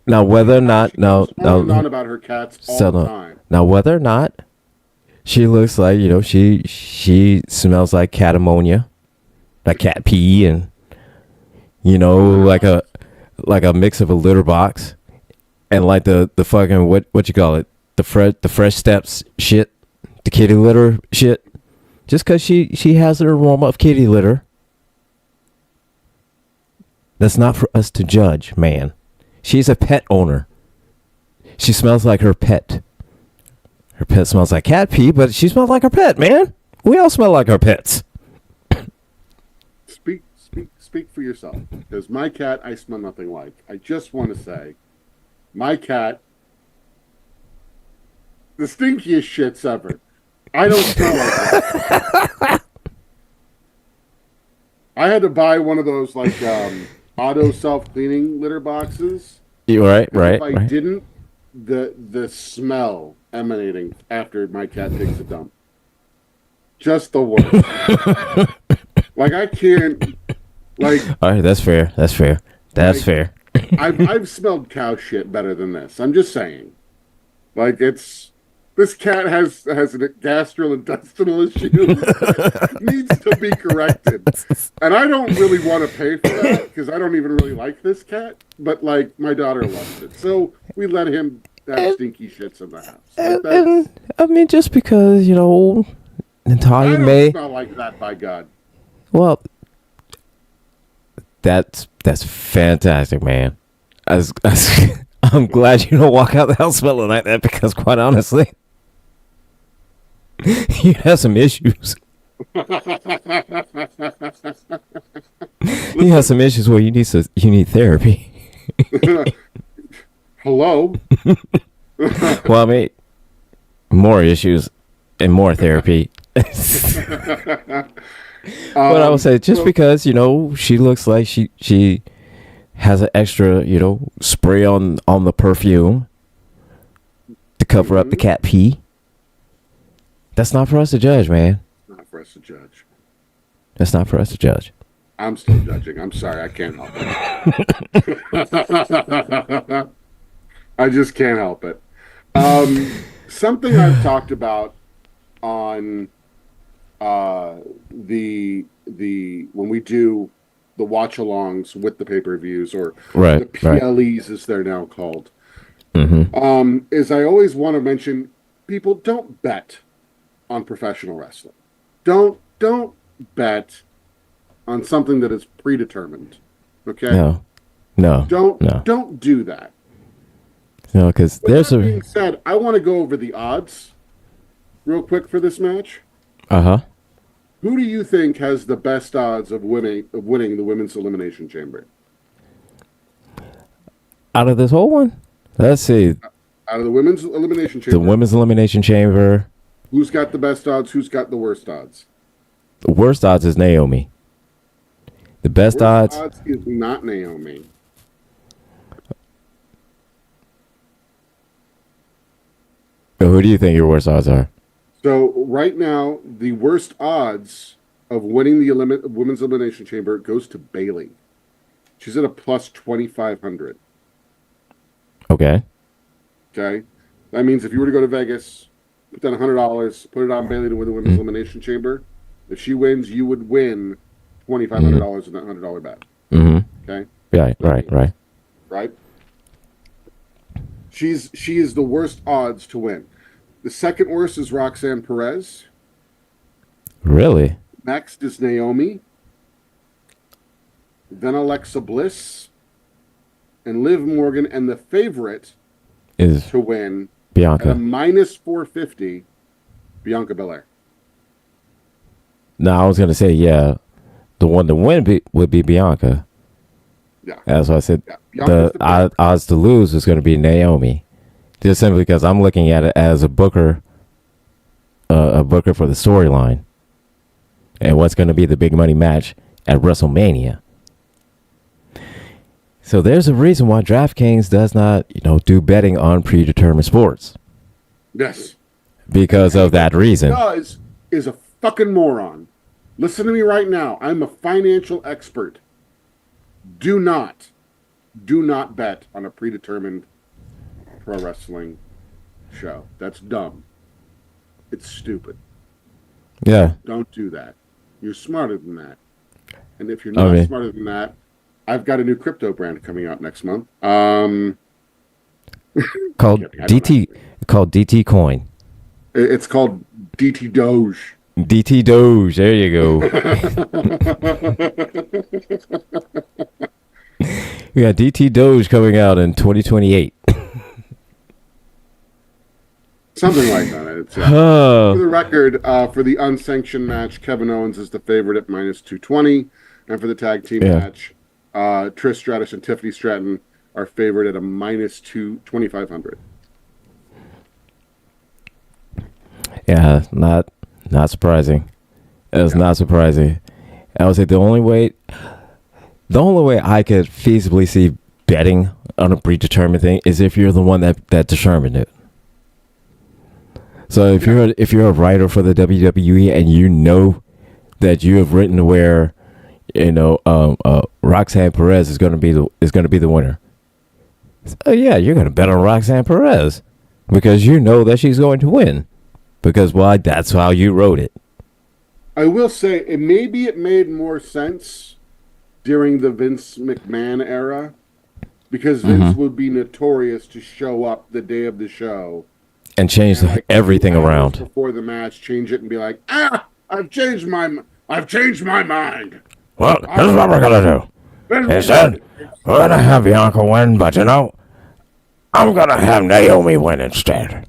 now whether or not on about her cats all the time. Now whether or not she looks like she smells like cat ammonia, like cat pee, and like a mix of a litter box and like the fucking what you call it, the fresh steps shit, the kitty litter shit. Just because she has an aroma of kitty litter, that's not for us to judge, man. She's a pet owner. She smells like her pet. Her pet smells like cat pee, but she smells like her pet, man. We all smell like our pets. Speak for yourself. Because my cat, I smell nothing like. I just want to say, my cat, the stinkiest shits ever. I don't smell like that. I had to buy one of those auto self-cleaning litter boxes. Right. If I didn't, the smell emanating after my cat takes a dump, just the worst. I can't. All right, that's fair. That's fair. I've smelled cow shit better than this. I'm just saying. This cat has gastrointestinal issues. Needs to be corrected. And I don't really want to pay for that because I don't even really like this cat. But my daughter loves it, so we let him have stinky shits in the house. And I mean, just because Natalia I don't smell like that, by God. Well, that's fantastic, man. I'm glad you don't walk out the house smelling like that because, quite honestly, you have some issues. You have some issues where you need therapy. Hello. Well, I mean, more issues and more therapy. But I would say just because she looks like she has an extra spray on the perfume to cover up the cat pee. That's not for us to judge, man. Not for us to judge. That's not for us to judge. I'm still judging. I'm sorry, I can't help it. I just can't help it. Something I've talked about on the when we do the watch-alongs with the pay-per-views, or the PLEs as they're now called, is I always want to mention, people, don't bet on professional wrestling. Don't bet on something that is predetermined. Okay? No. Don't do that. No, because there's that being said, I want to go over the odds real quick for this match. Who do you think has the best odds of winning the Women's Elimination Chamber? Out of this whole one? Let's see. Out of the Women's Elimination Chamber. The Women's Elimination Chamber. Who's got the best odds? Who's got the worst odds? The worst odds is Naomi. The best odds is not Naomi. Who do you think your worst odds are? So right now, the worst odds of winning the Women's Elimination Chamber goes to Bayley. She's at a plus 2,500. Okay. That means if you were to go to Vegas, put down $100, put it on Bayley to win the Women's Elimination Chamber. If she wins, you would win $2,500 in that $100 bet. Okay. Yeah. Right. Right. She is the worst odds to win. The second worst is Roxanne Perez. Really? Next is Naomi. Then Alexa Bliss. And Liv Morgan. And the favorite is to win, Bianca. At a minus 450, Bianca Belair. No, I was going to say, the one to win would be Bianca. Yeah. As I said, the odds to lose is going to be Naomi. Just simply because I'm looking at it as a booker for the storyline. And what's going to be the big money match at WrestleMania. So there's a reason why DraftKings does not, do betting on predetermined sports. Yes. Because of that reason. Does is a fucking moron. Listen to me right now. I'm a financial expert. Do not bet on a predetermined pro wrestling show. That's dumb. It's stupid. Yeah. Don't do that. You're smarter than that. And if you're not smarter than that, I've got a new crypto brand coming out next month. Called DT Coin. It's called DT Doge. DT Doge. There you go. We got DT Doge coming out in 2028. Something like that. For the record, for the unsanctioned match, Kevin Owens is the favorite at minus 220. And for the tag team match, Trish Stratus and Tiffany Stratton are favored at a minus 2,500. Yeah, not surprising. It's not surprising. I would say the only way I could feasibly see betting on a predetermined thing is if you're the one that determined it. So if you're a writer for the WWE and you know that you have written where Roxanne Perez is going to be the winner. So you're going to bet on Roxanne Perez because you know that she's going to win. Because why? That's how you wrote it. I will say it made more sense during the Vince McMahon era because Vince would be notorious to show up the day of the show and change everything around before the match, change it and be like, I've changed my I've changed my mind. Well, this is what we're gonna do. They said we're gonna have Bianca win, but I'm gonna have Naomi win instead.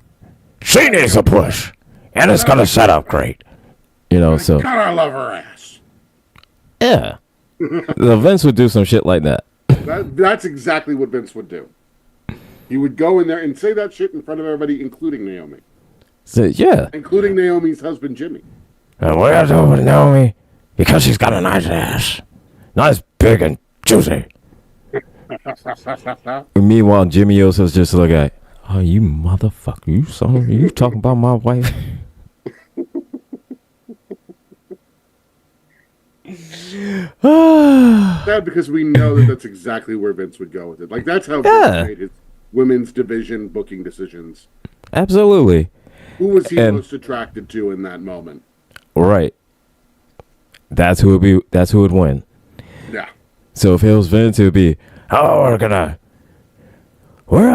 She needs a push, and it's gonna set up great. So God, I love her ass. yeah, the Vince would do some shit like that. That's exactly what Vince would do. He would go in there and say that shit in front of everybody, including Naomi. So yeah, Including Naomi's husband, Jimmy. and we're gonna do it with Naomi because she's got a nice ass, nice, big, and juicy. Meanwhile, Jimmy Uso's just like, "Oh, you motherfucker! You talking about my wife?" Sad because we know that that's exactly where Vince would go with it. Like, that's how Vince made his women's division booking decisions. Absolutely. Who was he most attracted to in that moment? Right. That's who would win. Yeah. So if it was Vince, it would be, where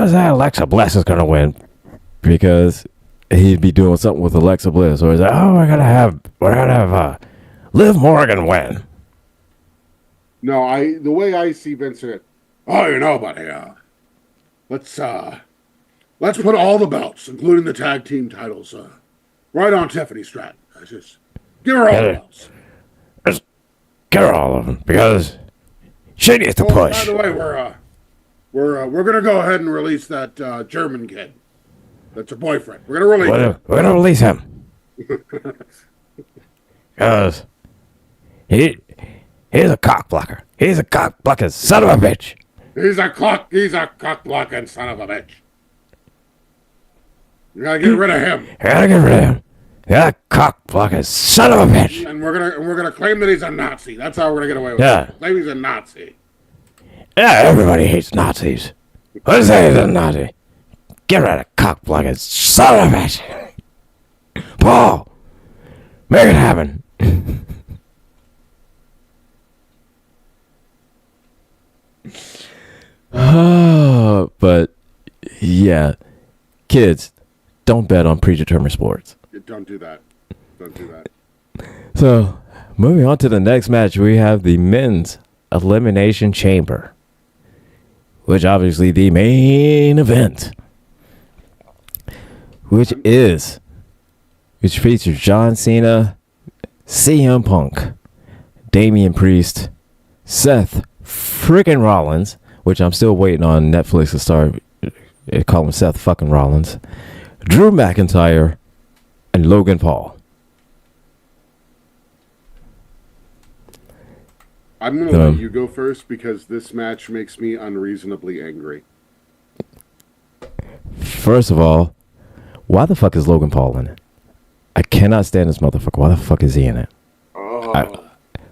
is that Alexa Bliss is gonna win? Because he'd be doing something with Alexa Bliss, or is that, we're gonna have Liv Morgan win. No, the way I see Vince, buddy, let's put all the belts, including the tag team titles, right on Tiffany Stratton. Just give her all the belts. Just give her all of them because she needs to push. By the way, we're gonna go ahead and release that German kid. That's her boyfriend. We're gonna release him because he's a cock blocker. He's a cock blocking son of a bitch. He's a cock blocking son of a bitch. You gotta get rid of him. Yeah, cock blocking son of a bitch. And we're gonna claim that he's a Nazi. That's how we're gonna get away with it. Claim he's a Nazi. Yeah, everybody hates Nazis. Let's say he's a Nazi. Get rid of cock blocking son of a bitch. Paul, make it happen. But yeah, kids, don't bet on predetermined sports. Don't do that. So, moving on to the next match, we have the men's elimination chamber, which obviously the main event, which features John Cena, CM Punk, Damian Priest, Seth freaking Rollins, which I'm still waiting on Netflix to start call him Seth fucking Rollins, Drew McIntyre, and Logan Paul. I'm going to let you go first because this match makes me unreasonably angry. First of all, why the fuck is Logan Paul in it? I cannot stand this motherfucker. Why the fuck is he in it?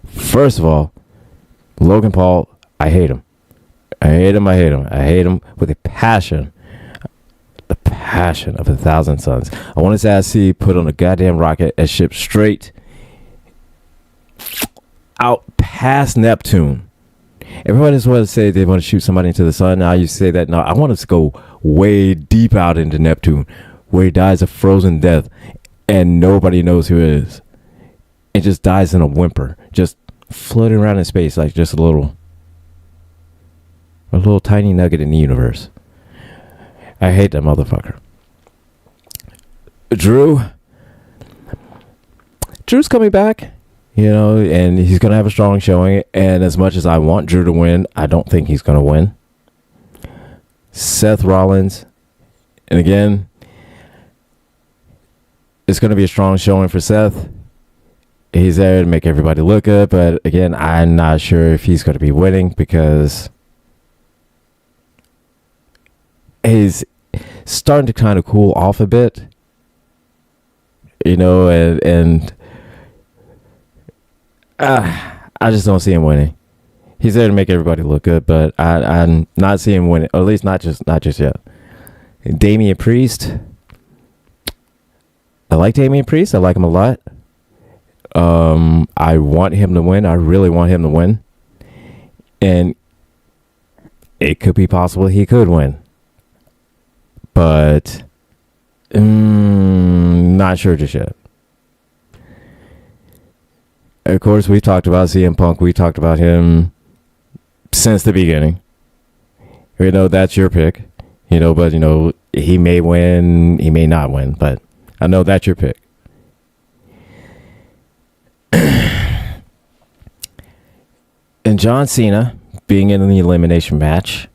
First of all, Logan Paul, I hate him. I hate him with a passion. The passion of 1,000 suns. I want to see put on a goddamn rocket and ship straight out past Neptune. Everybody just want to say they want to shoot somebody into the sun. Now you say that. No, I want us to go way deep out into Neptune, where he dies a frozen death, and nobody knows who it is. It just dies in a whimper, just floating around in space like just a little tiny nugget in the universe. I hate that motherfucker. Drew's coming back, and he's going to have a strong showing. And as much as I want Drew to win, I don't think he's going to win. Seth Rollins, and again, it's going to be a strong showing for Seth. He's there to make everybody look good, but again, I'm not sure if he's going to be winning because he's starting to kind of cool off a bit, and I just don't see him winning. He's there to make everybody look good, but I'm not seeing him winning, or at least not just yet. Damian Priest, I like Damian Priest. I like him a lot. I want him to win. I really want him to win. And it could be possible he could win. But not sure just yet. of course, we talked about CM Punk. We talked about him since the beginning. You know, that's your pick. You know, but, you know, he may win, he may not win, but I know that's your pick. And John Cena being in the elimination match,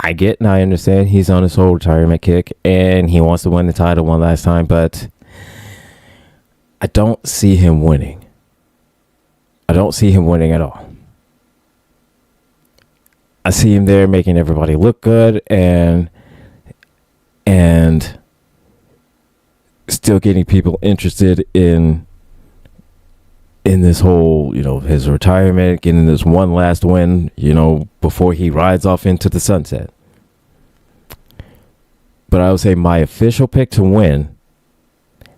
I get and I understand he's on his whole retirement kick and he wants to win the title one last time, but I don't see him winning. I don't see him winning at all. I see him there making everybody look good and still getting people interested in this whole, you know, his retirement, getting this one last win, you know, before he rides off into the sunset. But I would say my official pick to win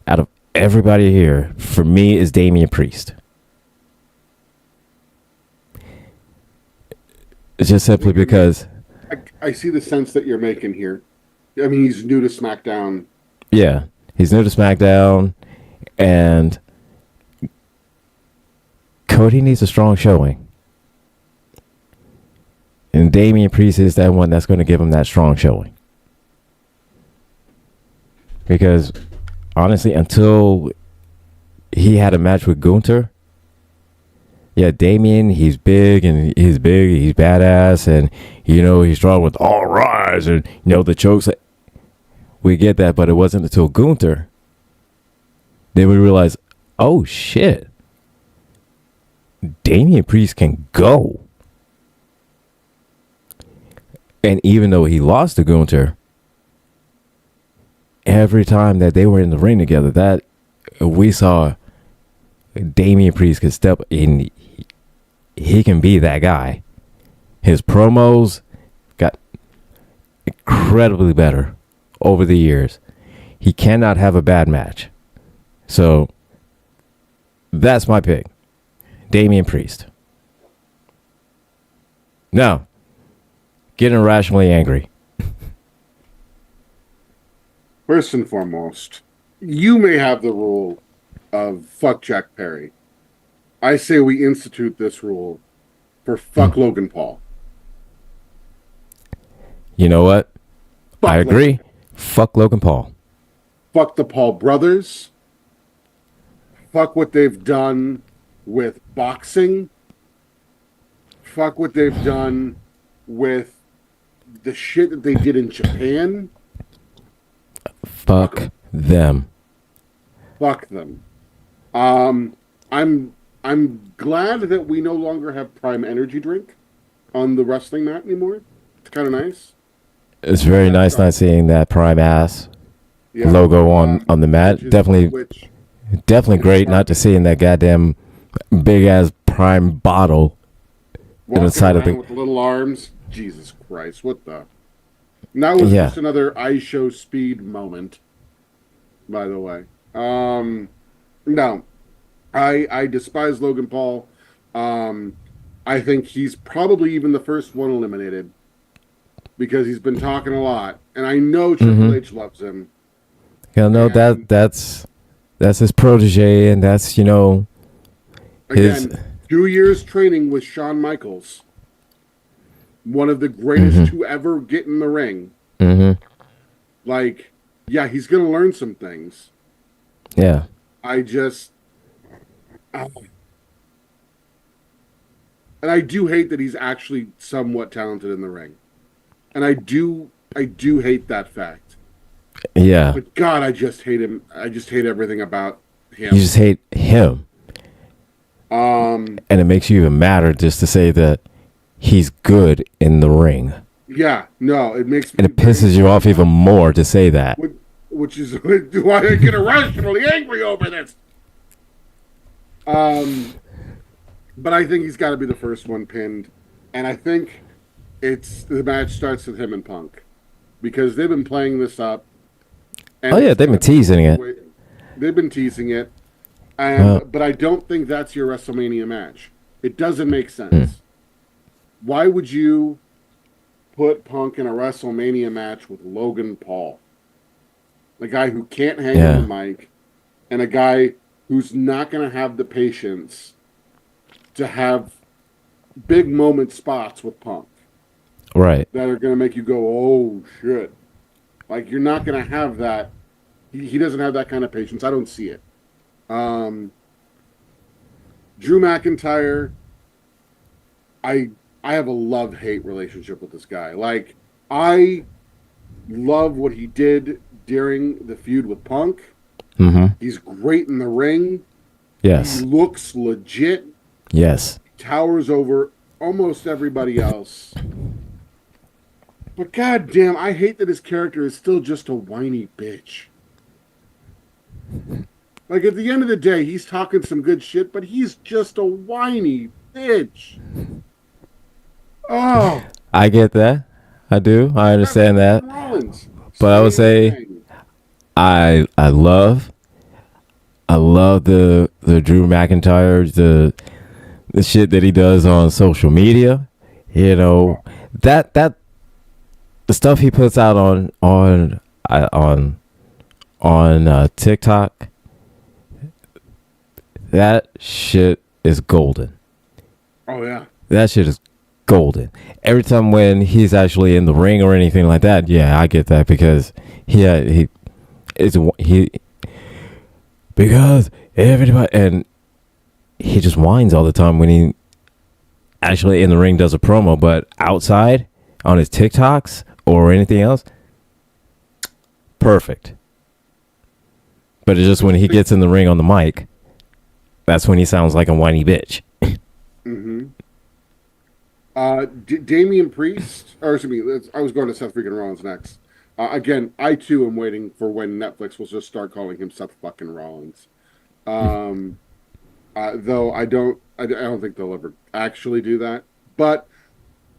out of everybody here, for me, is Damian Priest. It's just simply because I see the sense that you're making here. I mean, he's new to SmackDown. Yeah, he's new to SmackDown, and Cody needs a strong showing. And Damian Priest is that one that's going to give him that strong showing. Because, honestly, until he had a match with Gunther, yeah, Damian, he's big, he's badass, and, you know, he's strong with all rise, and, you know, the chokes. We get that, but it wasn't until Gunther then we realized, oh, shit. Damian Priest can go. And even though he lost to Gunther, every time that they were in the ring together, that we saw Damian Priest could step in. He can be that guy. His promos got incredibly better over the years. He cannot have a bad match. So that's my pick. Damian Priest. Now, getting irrationally angry. First and foremost, you may have the rule of fuck Jack Perry. I say we institute this rule for fuck Logan Paul. You know what? Fuck I agree. Logan. Fuck Logan Paul. Fuck the Paul brothers. Fuck what they've done with boxing. Fuck what they've done with the shit that they did in Japan. Fuck them. Fuck them. I'm glad that we no longer have Prime Energy drink on the wrestling mat anymore. It's kind of nice. It's very nice not seeing that Prime ass logo on the mat. Definitely great not to seeing that goddamn big ass Prime bottle in the side of the with the little arms. Jesus Christ, what the? And that was just another iShow Speed moment, by the way. No, I despise Logan Paul. I think he's probably even the first one eliminated because he's been talking a lot, and I know Triple H loves him. Yeah, no, that's his protege, and that's, you know, his... Again, 2 years training with Shawn Michaels, one of the greatest to ever get in the ring. Like, yeah, he's going to learn some things. Yeah. I just... and I do hate that he's actually somewhat talented in the ring. And I do hate that fact. Yeah. But God, I just hate him. I just hate everything about him. You just hate him. And it makes you even madder just to say that he's good in the ring. Yeah, no, it makes me... And it pisses you off even more to say that. Which is why I get irrationally angry over this. But I think he's got to be the first one pinned. And I think the match starts with him and Punk. Because they've been playing this up. And they've been teasing it. They've been teasing it. But I don't think that's your WrestleMania match. It doesn't make sense. Why would you put Punk in a WrestleMania match with Logan Paul? The guy who can't hang on the mic, and a guy who's not going to have the patience to have big moment spots with Punk Right. that are going to make you go, oh shit. Like you're not going to have that. He doesn't have that kind of patience. I don't see it. Um, Drew McIntyre, I I have a love hate relationship with this guy. Like I love what he did during the feud with Punk. Mm-hmm. He's great in the ring. He Yes. looks legit. Yes. Towers over almost everybody else. But goddamn, I hate that his character is still just a whiny bitch. Like at the end of the day, he's talking some good shit, but he's just a whiny bitch. Oh, I get that. I do. I that's understand that. Rollins. But I would Same say thing. I love the Drew McIntyre, the shit that he does on social media. You know, that the stuff he puts out on TikTok, that shit is golden. Oh yeah. That shit is golden. Every time when he's actually in the ring or anything like that, yeah, I get that because he because everybody, and he just whines all the time when he actually in the ring does a promo, but outside on his TikToks or anything else, perfect. But it's just when he gets in the ring on the mic, that's when he sounds like a whiny bitch. Mm-hmm. Damian Priest, or excuse me, I was going to Seth freaking Rollins next. Again, I too am waiting for when Netflix will just start calling him Seth fucking Rollins. Um, though I don't think they'll ever actually do that. But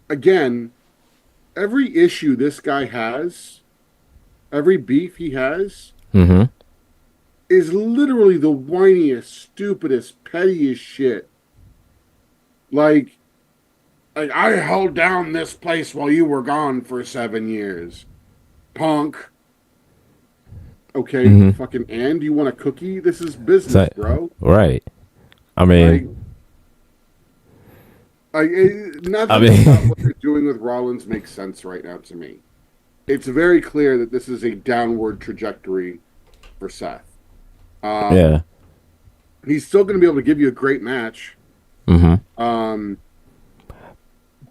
again, every issue this guy has, every beef he has, Mm-hmm. is literally the whiniest, stupidest, pettiest shit. Like I held down this place while you were gone for 7 years. Punk. Okay, Mm-hmm. fucking and you want a cookie? This is business, So, bro. right. I Like, mean, I nothing about mean, what they're doing with Rollins makes sense right now to me. It's very clear that this is a downward trajectory for Seth. yeah. He's still going to be able to give you a great match. Mm-hmm. Um,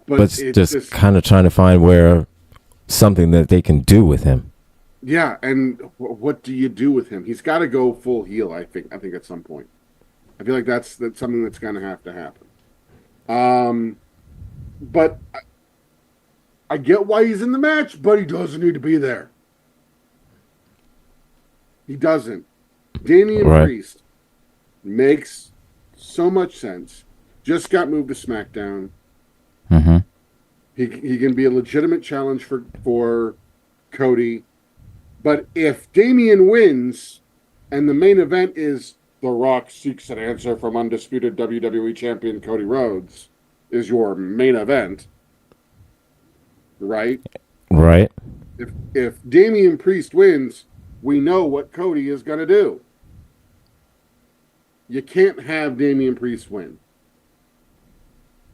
But but it's it's just just kind of trying to find where something that they can do with him. yeah. And what do you do with him? He's got to go full heel. I think. I think at some point. I feel like that's something that's going to have to happen. But I get why he's in the match, but he doesn't need to be there. He doesn't. Damian Right. Priest makes so much sense. Just got moved to SmackDown. Mm-hmm. He can be a legitimate challenge for Cody. But if Damian wins and the main event is The Rock seeks an answer from undisputed WWE champion Cody Rhodes is your main event, right? Right. If Damian Priest wins, we know what Cody is going to do. You can't have Damian Priest win.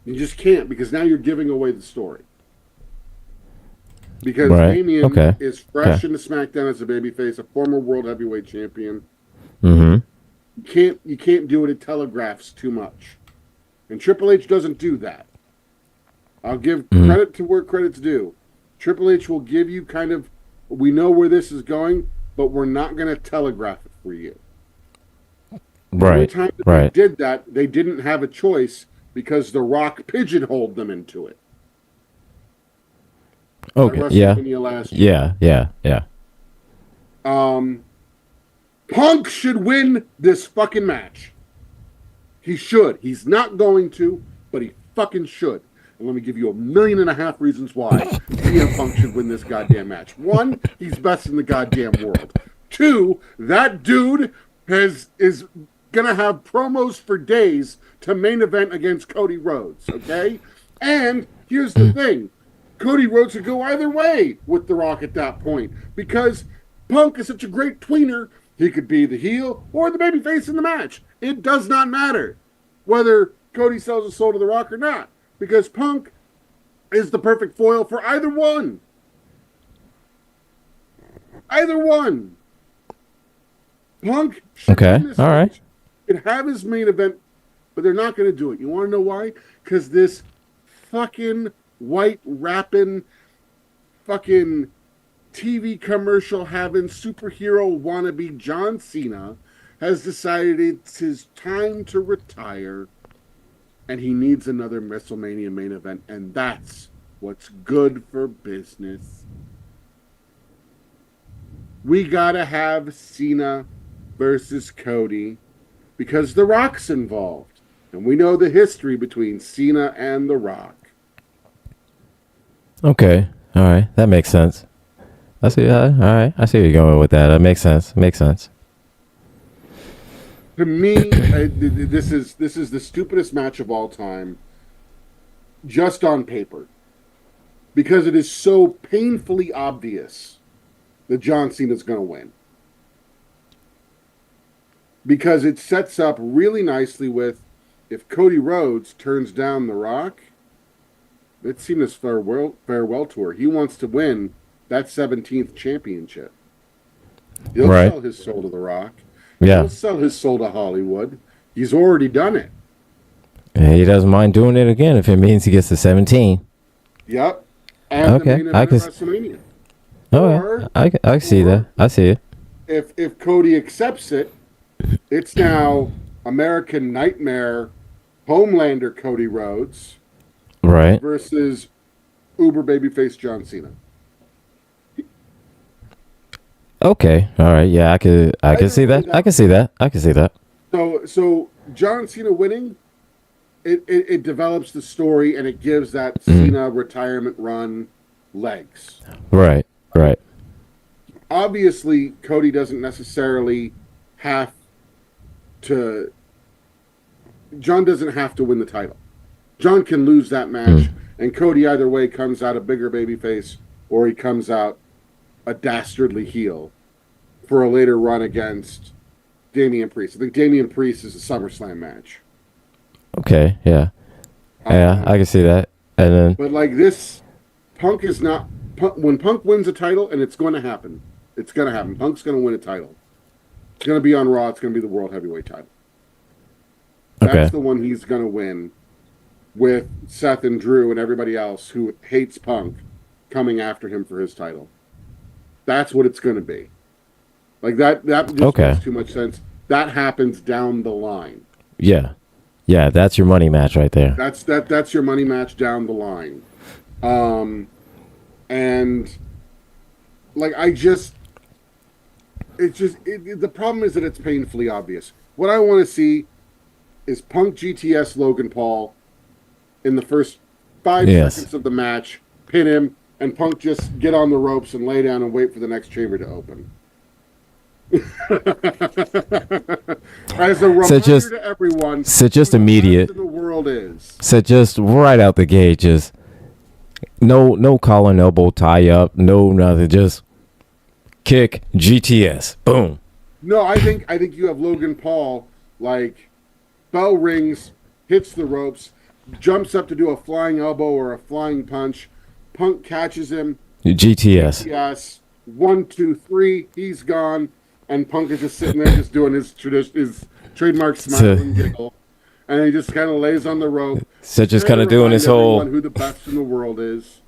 You just can't because now you're giving away the story. Because Right. Damian Okay. is fresh Okay. into SmackDown as a babyface, a former world heavyweight champion. Mm-hmm. You can't do it. It telegraphs too much, and Triple H doesn't do that. I'll give Mm-hmm. credit to where credit's due. Triple H will give you kind of, we know where this is going, but we're not going to telegraph it for you. Every Right. time that Right. they did that, they didn't have a choice because The Rock pigeonholed them into it. Okay. At Yeah. WrestleMania last year. Yeah. Yeah. Yeah. Punk should win this fucking match. He should. He's not going to, but he fucking should. And let me give you 1.5 million reasons why CM Punk should win this goddamn match. One, he's best in the goddamn world. Two, that dude is gonna have promos for days to main event against Cody Rhodes. Okay, and here's the thing: Cody Rhodes could go either way with The Rock at that point because Punk is such a great tweener He could be the heel or the babyface in the match. It does not matter whether Cody sells his soul to The Rock or not, because Punk is the perfect foil for either one. Either one. Punk should win this all right. match. Could have his main event, but they're not going to do it. You want to know why? Because this fucking white rapping, fucking TV commercial having superhero wannabe John Cena has decided it's his time to retire, and he needs another WrestleMania main event, and that's what's good for business. We gotta have Cena versus Cody because The Rock's involved, and we know the history between Cena and The Rock. Okay. All right. That makes sense. I see. All right. I see where you're going with that. That makes sense. Makes sense. To me, this is the stupidest match of all time, just on paper, because it is so painfully obvious that John Cena's going to win. Because it sets up really nicely with, if Cody Rhodes turns down The Rock, it's Cena's farewell tour. He wants to win that 17th championship. He'll sell his soul to The Rock. Yeah. He'll sell his soul to Hollywood. He's already done it. And he doesn't mind doing it again if it means he gets to 17. Yep. And okay. the main event of WrestleMania. Or, I see that. I see it. If Cody accepts it, it's now American Nightmare Homelander Cody Rhodes versus Uber babyface John Cena. Okay. All right. Yeah, I can see that. I can see that. So John Cena winning, it develops the story and it gives that Cena retirement run legs. Right. Obviously, Cody doesn't necessarily have to. John doesn't have to win the title. John can lose that match, and Cody either way comes out a bigger babyface or he comes out a dastardly heel for a later run against Damian Priest. I think Damian Priest is a SummerSlam match. Okay, yeah. Yeah, I can see that. And then, but like this, Punk is not. When Punk wins a title, and it's going to happen. It's going to happen. Punk's going to win a title. It's going to be on Raw. It's going to be the World Heavyweight title. That's the one he's going to win with Seth and Drew and everybody else who hates Punk coming after him for his title. That's what it's going to be. Like that just makes too much sense. That happens down the line. Yeah. Yeah, that's your money match right there. That's your money match down the line. And like the problem is that it's painfully obvious. What I want to see is Punk GTS Logan Paul in the first 5 seconds of the match, pin him, and Punk just get on the ropes and lay down and wait for the next chamber to open. As a reminder to everyone, just immediate. The world is. So just right out the gate, just no collar and elbow tie up, no nothing, just kick GTS, boom. No, I think you have Logan Paul, like, bell rings, hits the ropes, jumps up to do a flying elbow or a flying punch. Punk catches him. GTS. 1, 2, 3. He's gone, and Punk is just sitting there, just doing his trademark smile and giggle, and he just kind of lays on the rope. So just kind of doing his whole who the best in the world is.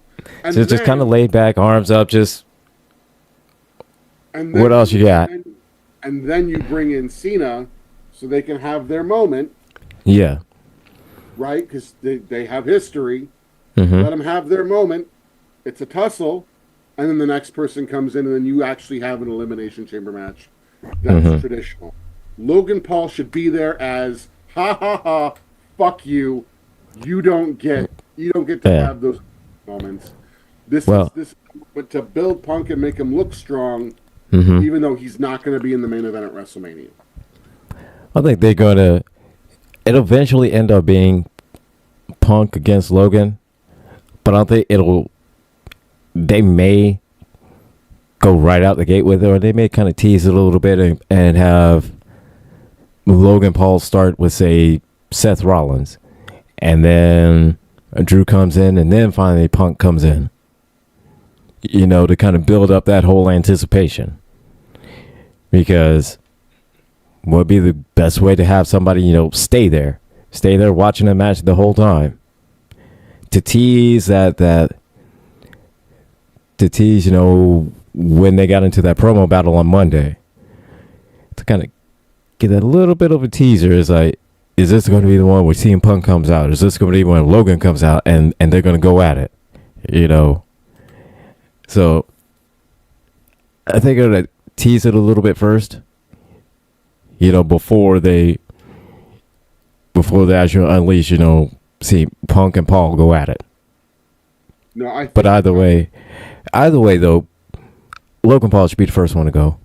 And so just kind of laid back, arms up, just. And then, what else you got? And then you bring in Cena, so they can have their moment. Yeah. Right, because they have history. Let them have their moment. It's a tussle, and then the next person comes in, and then you actually have an elimination chamber match. That's traditional. Logan Paul should be there as ha ha ha, fuck you. You don't get to have those moments. But to build Punk and make him look strong, even though he's not going to be in the main event at WrestleMania. I think they're going to. It'll eventually end up being Punk against Logan, but I think they may go right out the gate with it, or they may kind of tease it a little bit and have Logan Paul start with, say, Seth Rollins, and then Drew comes in, and then finally Punk comes in. To kind of build up that whole anticipation. Because what would be the best way to have somebody, stay there watching the match the whole time, to tease when they got into that promo battle on Monday, to kind of get a little bit of a teaser. Is like, is this going to be the one where CM Punk comes out? Is this going to be when Logan comes out and they're going to go at it? So I think I'm going to tease it a little bit first, before they actually unleash, see Punk and Paul go at it. No, but either way though, Logan Paul should be the first one to go.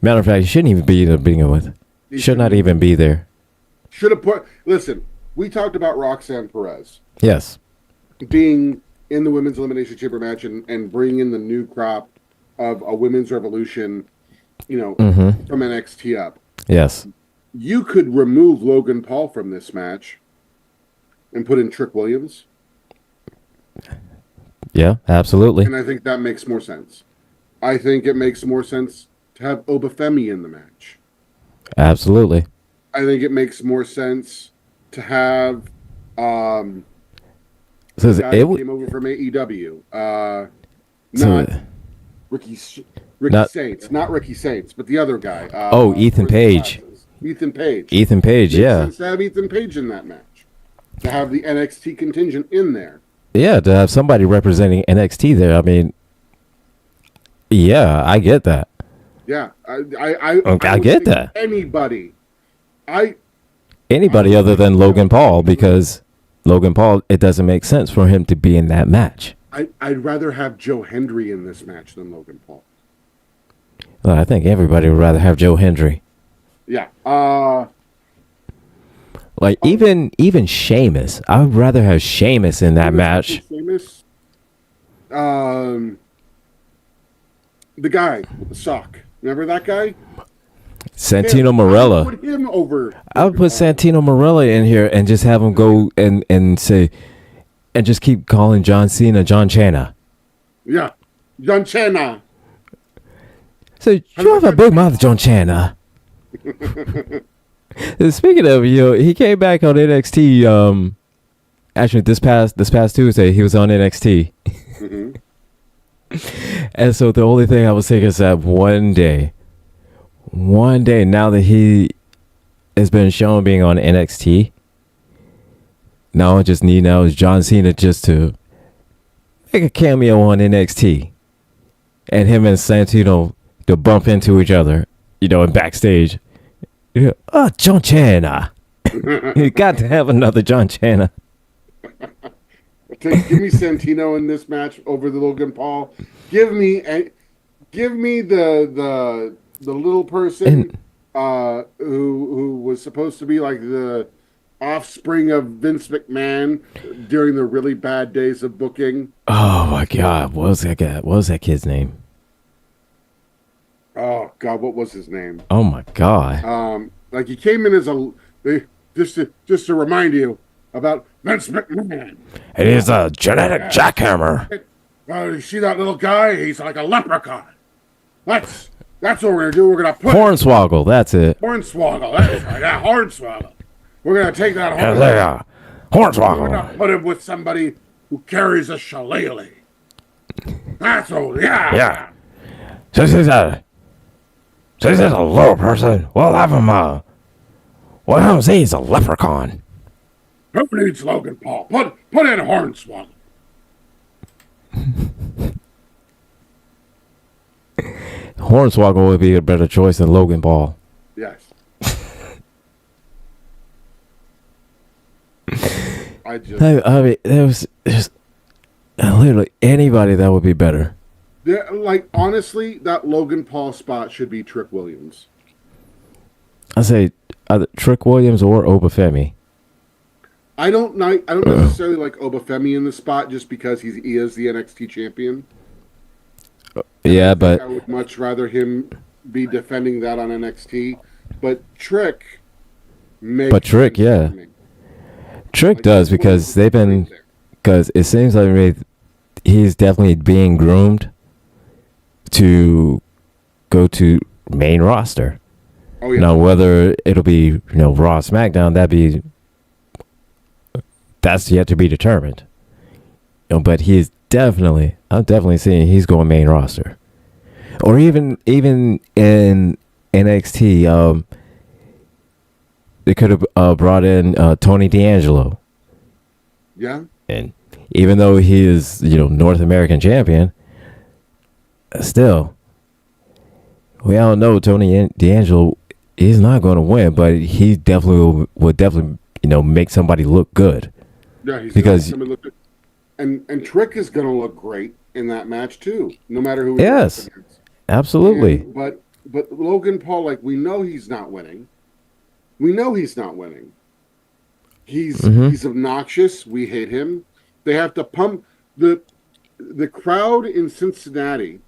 Matter of fact, he shouldn't even be there to begin with. He should not even be there. Should have listen, we talked about Roxanne Perez. Yes. Being in the Women's Elimination Chamber match and bringing in the new crop of a women's revolution, from NXT up. Yes. You could remove Logan Paul from this match and put in Trick Williams. Yeah, absolutely. And I think that makes more sense. I think it makes more sense to have Obafemi in the match. Absolutely. I think it makes more sense to have so guy who came over from AEW. Not Ricky Saints. Not Ricky Saints, but the other guy. Ethan Page. Ethan Page. Ethan Page, yeah. Makes sense to have Ethan Page in that match. To have the NXT contingent in there. Yeah, to have somebody representing NXT there. I mean, yeah, I get that. Yeah, I get that. Anybody other than Logan Paul, because Logan Paul, it doesn't make sense for him to be in that match. I'd rather have Joe Hendry in this match than Logan Paul. Well, I think everybody would rather have Joe Hendry. Yeah. Even Sheamus. I would rather have Sheamus in that match. Sheamus. The guy with the sock. Remember that guy? Santino Marella. Put him over. I would put Santino Marella in here and just have him go and say, and just keep calling John Cena John Cena. Yeah, John Cena. So you have a big mouth, John Cena. Speaking of, he came back on NXT. Actually, this past Tuesday, he was on NXT. Mm-hmm. And so the only thing I was thinking is that one day, now that he has been shown being on NXT, now I just need is John Cena just to make a cameo on NXT, and him and Santino to bump into each other, in backstage. Oh, John Cena. You got to have another John Cena. Give me Santino in this match over the Logan Paul. Give me the little person who was supposed to be like the offspring of Vince McMahon during the really bad days of booking. Oh my God, what was that guy? What was that kid's name? Oh God, what was his name? Oh my God. Like he came in as just to remind you about Vince McMahon. It is a genetic jackhammer. You see that little guy? He's like a leprechaun. That's what we're gonna do. We're gonna put Hornswoggle. That's it. Hornswoggle. That's right. Yeah, Hornswoggle. We're gonna take that Hornswoggle. We're gonna put him with somebody who carries a shillelagh. That's all. Yeah. Yeah. This is a little person. We'll have him. Well, say he's a leprechaun. Who needs Logan Paul? Put in Hornswoggle. Hornswoggle would be a better choice than Logan Paul. Yes. I mean, there was just literally anybody that would be better. Honestly, that Logan Paul spot should be Trick Williams. I say either Trick Williams or Obafemi. I don't necessarily like Obafemi in the spot just because he is the NXT champion. And I Yeah, think but I would much rather him be defending that on NXT. But Trick makes Trick, sense to yeah, me. Trick Like does he's one of because the they've great been there. because it seems like he's definitely being groomed to go to main roster. Oh yeah. Now, whether it'll be Raw, SmackDown, that's yet to be determined. But I'm definitely seeing he's going main roster, or even in NXT. They could have brought in Tony D'Angelo, Yeah. and even though he is North American champion, still we all know Tony D'Angelo is not going to win, but he definitely will definitely make somebody look good Yeah, he's gonna make because somebody look good. And Trick is gonna look great in that match too, no matter who he goes up yes, against. absolutely. And but Logan Paul, like we know he's not winning. We know he's not winning. Hmm. He's obnoxious. We hate him. They have to pump the crowd in Cincinnati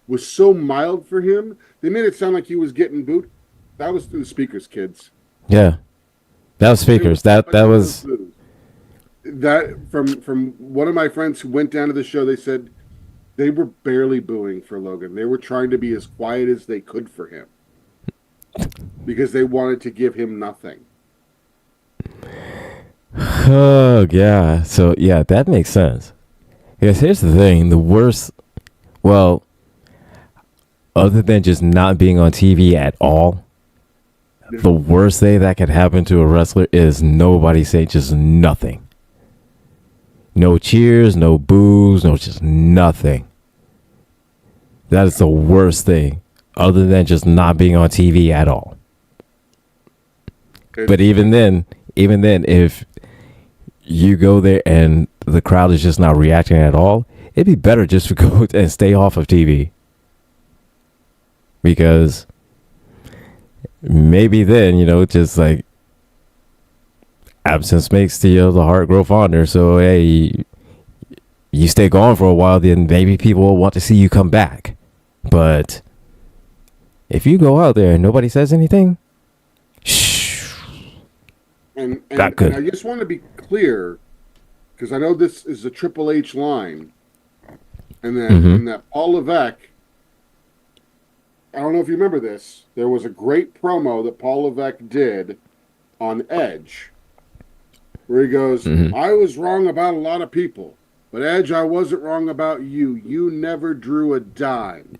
was so mild for him. They made it sound like he was getting booed. That was through the speakers, kids. Yeah, that was It was speakers. That those was boos. That from one of my friends who went down to the show. They said they were barely booing for Logan. They were trying to be as quiet as they could for him because they wanted to give him nothing. oh yeah. So yeah, that makes sense. Because here's the thing: the worst. Well, other than just not being on TV at all, the worst thing that could happen to a wrestler is nobody saying just nothing. No cheers, no boos, no just nothing. That is the worst thing, other than just not being on TV at all. But even then, if you go there and the crowd is just not reacting at all, it'd be better just to go and stay off of TV. Because maybe then, just like absence makes the heart grow fonder. So, hey, you stay gone for a while, then maybe people will want to see you come back. But if you go out there and nobody says anything, shh, not good. And I just want to be clear because I know this is a Triple H line, and that Paul Levesque. I don't know if you remember this. There was a great promo that Paul Levesque did on Edge, where he goes, "I was wrong about a lot of people, but Edge, I wasn't wrong about you. You never drew a dime."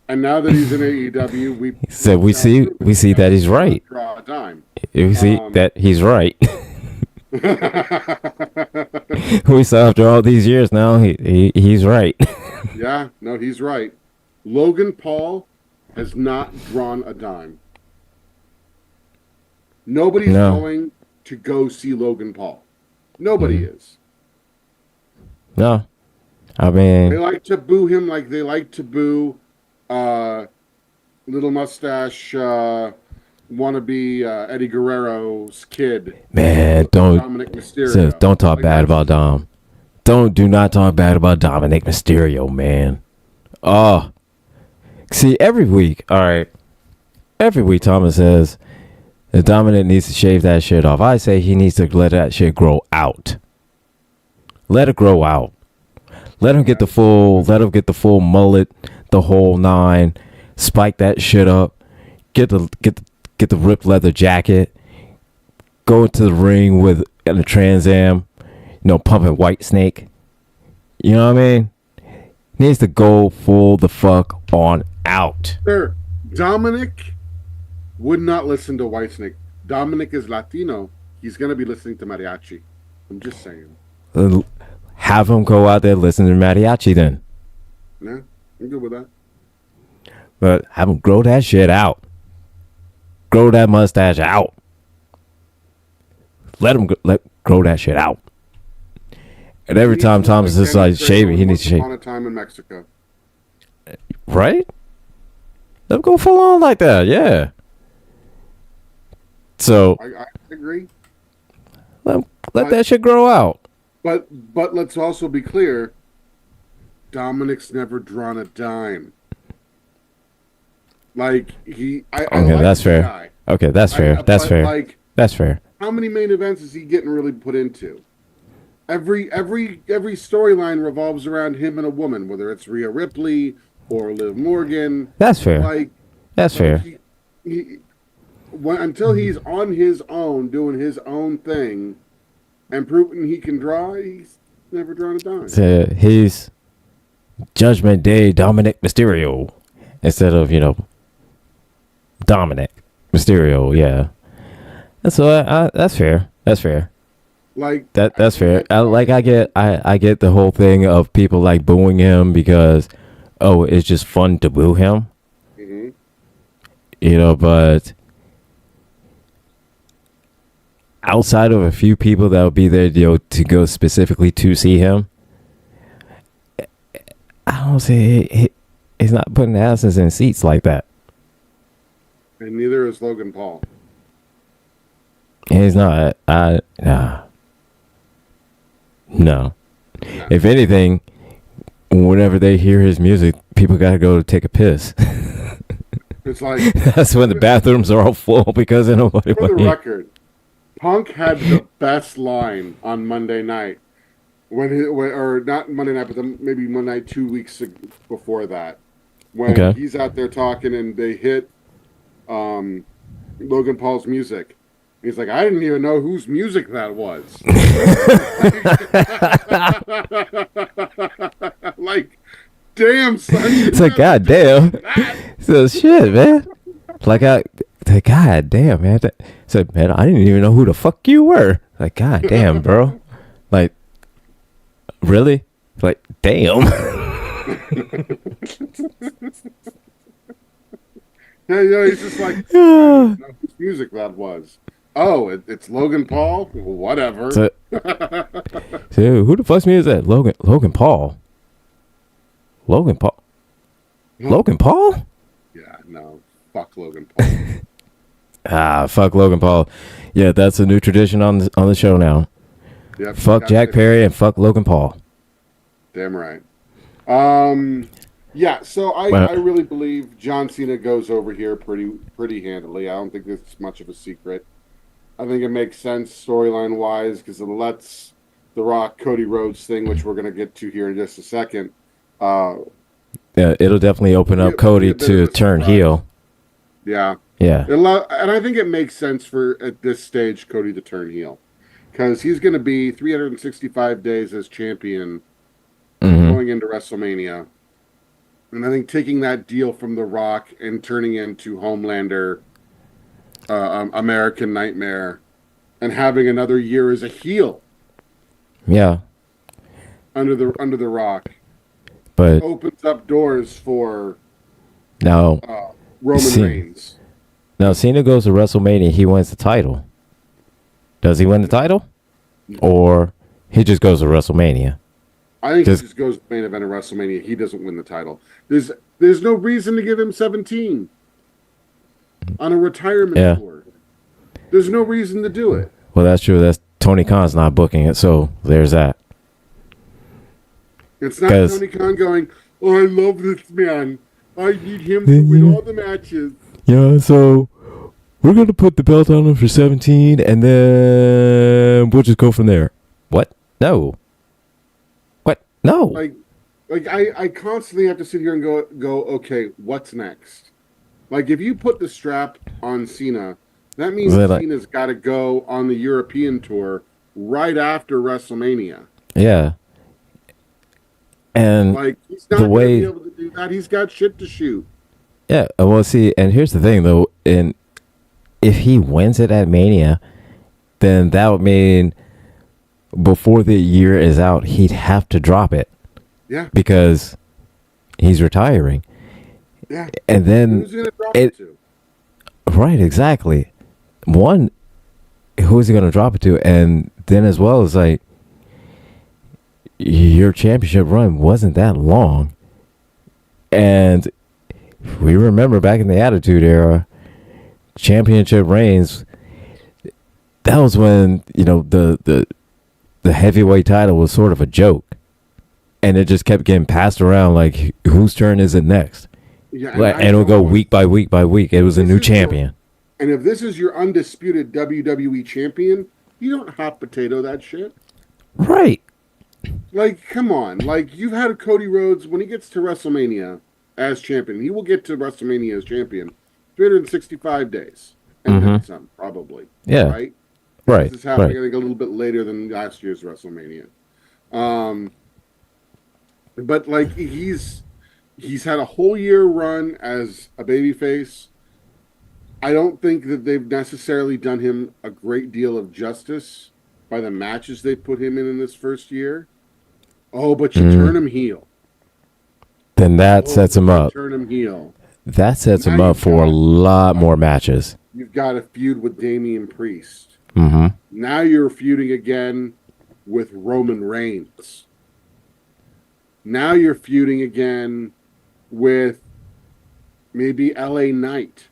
And now that he's in AEW, we see that he's right. Draw a dime. We see that he's right. We saw after all these years now, he's right. Yeah, no, he's right. Logan Paul has not drawn a dime. Nobody's going to go see Logan Paul. Nobody is. No. I mean, they like to boo him like they like to boo little mustache wannabe Eddie Guerrero's kid. Man, Dominic Mysterio. Don't talk bad about Dom. Do not talk bad about Dominic Mysterio, man. Oh, see, every week, Thomas says that Dominic needs to shave that shit off. I say he needs to let that shit grow out. Let it grow out. Let him get the full mullet, the whole nine. Spike that shit up. Get the ripped leather jacket. Go into the ring with a Trans Am, pumping White Snake. You know what I mean? Needs to go full the fuck on out. Sir, Dominic would not listen to White Snake. Dominic is Latino. He's gonna be listening to mariachi. I'm just saying. Have him go out there and listen to mariachi then. Yeah, I'm good with that. But have him grow that shit out. Grow that mustache out. Let him grow that shit out. And every time Thomas is like shaving, he needs to shave. On a time in Mexico, right? Let him go full on like that, yeah. So I agree. let that shit grow out. but let's also be clear. Dominic's never drawn a dime. Like I Okay, like that's the fair. guy. Okay, that's fair. That's But fair. like, That's fair. how many main events is he getting really put into? Every storyline revolves around him and a woman, whether it's Rhea Ripley or Liv Morgan. That's fair. Like, That's like fair. he until he's on his own doing his own thing and proving he can draw, he's never drawn a dime. So he's Judgment Day Dominic Mysterio instead of Dominic Mysterio. Yeah. And so that's fair. That's fair. Like That's fair. I get the whole thing of people like booing him because it's just fun to boo him. mhm. But outside of a few people that will be there, to go specifically to see him, I don't see he's not putting asses in seats like that. And neither is Logan Paul. He's not. Nah. No. No. If anything, whenever they hear his music, people gotta go take a piss. It's like, That's when the bathrooms are all full because of nobody. for the went in. record, Punk had the best line on Monday night or not Monday night, but maybe Monday night 2 weeks before that, when Okay. he's out there talking and they hit Logan Paul's music. He's like, I didn't even know whose music that was. Like, damn, son. It's like, God damn. So shit, man. God damn, man. So, man, I didn't even know who the fuck you were. Like, God damn, bro. Like, really? Like, damn. Yeah, he's just like, I didn't know whose music that was. Oh, it's Logan Paul? Whatever. So, who the fuck's music is that? Logan Paul. Logan Paul. Logan Paul? Yeah, no. Fuck Logan Paul. Fuck Logan Paul. Yeah, that's a new tradition on the show now. Yep, Fuck Jack Perry and fuck Logan Paul. Damn right. Yeah, so I really believe John Cena goes over here pretty handily. I don't think it's much of a secret. I think it makes sense storyline wise because it lets the Rock Cody Rhodes thing, which we're gonna get to here in just a second. Yeah, it'll definitely open up Cody to turn heel. Yeah. Yeah. And I think it makes sense for, at this stage, Cody to turn heel. Because he's going to be 365 days as champion going into WrestleMania. And I think taking that deal from The Rock and turning into Homelander, American Nightmare, and having another year as a heel. Yeah. Under the Rock. But opens up doors for now Roman Reigns. Now Cena goes to WrestleMania, he wins the title. Does he win the title? Or he just goes to WrestleMania? I think he just goes to the main event of WrestleMania. He doesn't win the title. There's no reason to give him 17 on a retirement tour. There's no reason to do it. Well, that's true. That's Tony Khan's not booking it, so there's that. It's not Tony Khan going, oh, I love this man. I need him to win all the matches. Yeah, so we're going to put the belt on him for 17, and then we'll just go from there. What? No. What? No. Like I constantly have to sit here and go, okay, what's next? Like, if you put the strap on Cena, that means Cena's got to go on the European tour right after WrestleMania. Yeah. And like, he's not going to be able to do that. He's got shit to shoot. Yeah, well, see, and here's the thing, though. And if he wins it at Mania, then that would mean before the year is out, he'd have to drop it. Yeah. Because he's retiring. Yeah. And then who's going to drop it to? Right, exactly. One, who's he going to drop it to? And then as well as like, your championship run wasn't that long. And we remember back in the Attitude Era, championship reigns, that was when, the the heavyweight title was sort of a joke, and it just kept getting passed around like whose turn is it next? Yeah, And it'll go week by week by week. It was a new champion. And if this is your undisputed WWE champion, you don't hot potato that shit. Right. Like, come on. Like, you've had Cody Rhodes, when he gets to WrestleMania as champion, he will get to WrestleMania as champion 365 days. And then some, probably. Yeah. Right? Right. This is happening, I think, a little bit later than last year's WrestleMania. But, like, he's had a whole year run as a babyface. I don't think that they've necessarily done him a great deal of justice by the matches they put him in this first year. Oh, but you turn him heel. Then that sets him up. Turn him heel. That sets him up for a lot more matches. You've got a feud with Damian Priest. Mm-hmm. Now you're feuding again with Roman Reigns. Now you're feuding again with maybe LA Knight.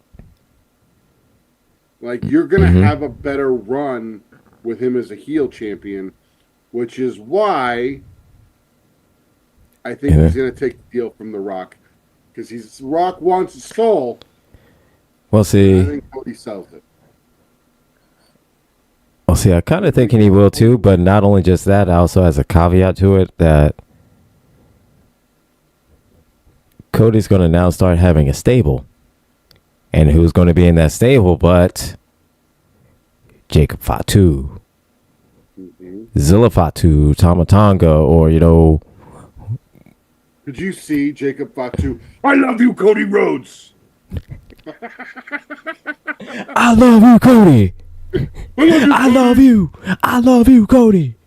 Like, you're going to have a better run with him as a heel champion, which is why I think he's going to take the deal from The Rock. Because Rock wants his soul. Well, see. I think Cody sells it. Well, see, I kind of thinking he will too, but not only just that, also has a caveat to it that Cody's going to now start having a stable. And who's going to be in that stable but Jacob Fatu, Zilla Fatu, Tamatanga, or, Could you see Jacob Fatu? I love you, Cody Rhodes. I love you, Cody. I love you. I love you, Cody.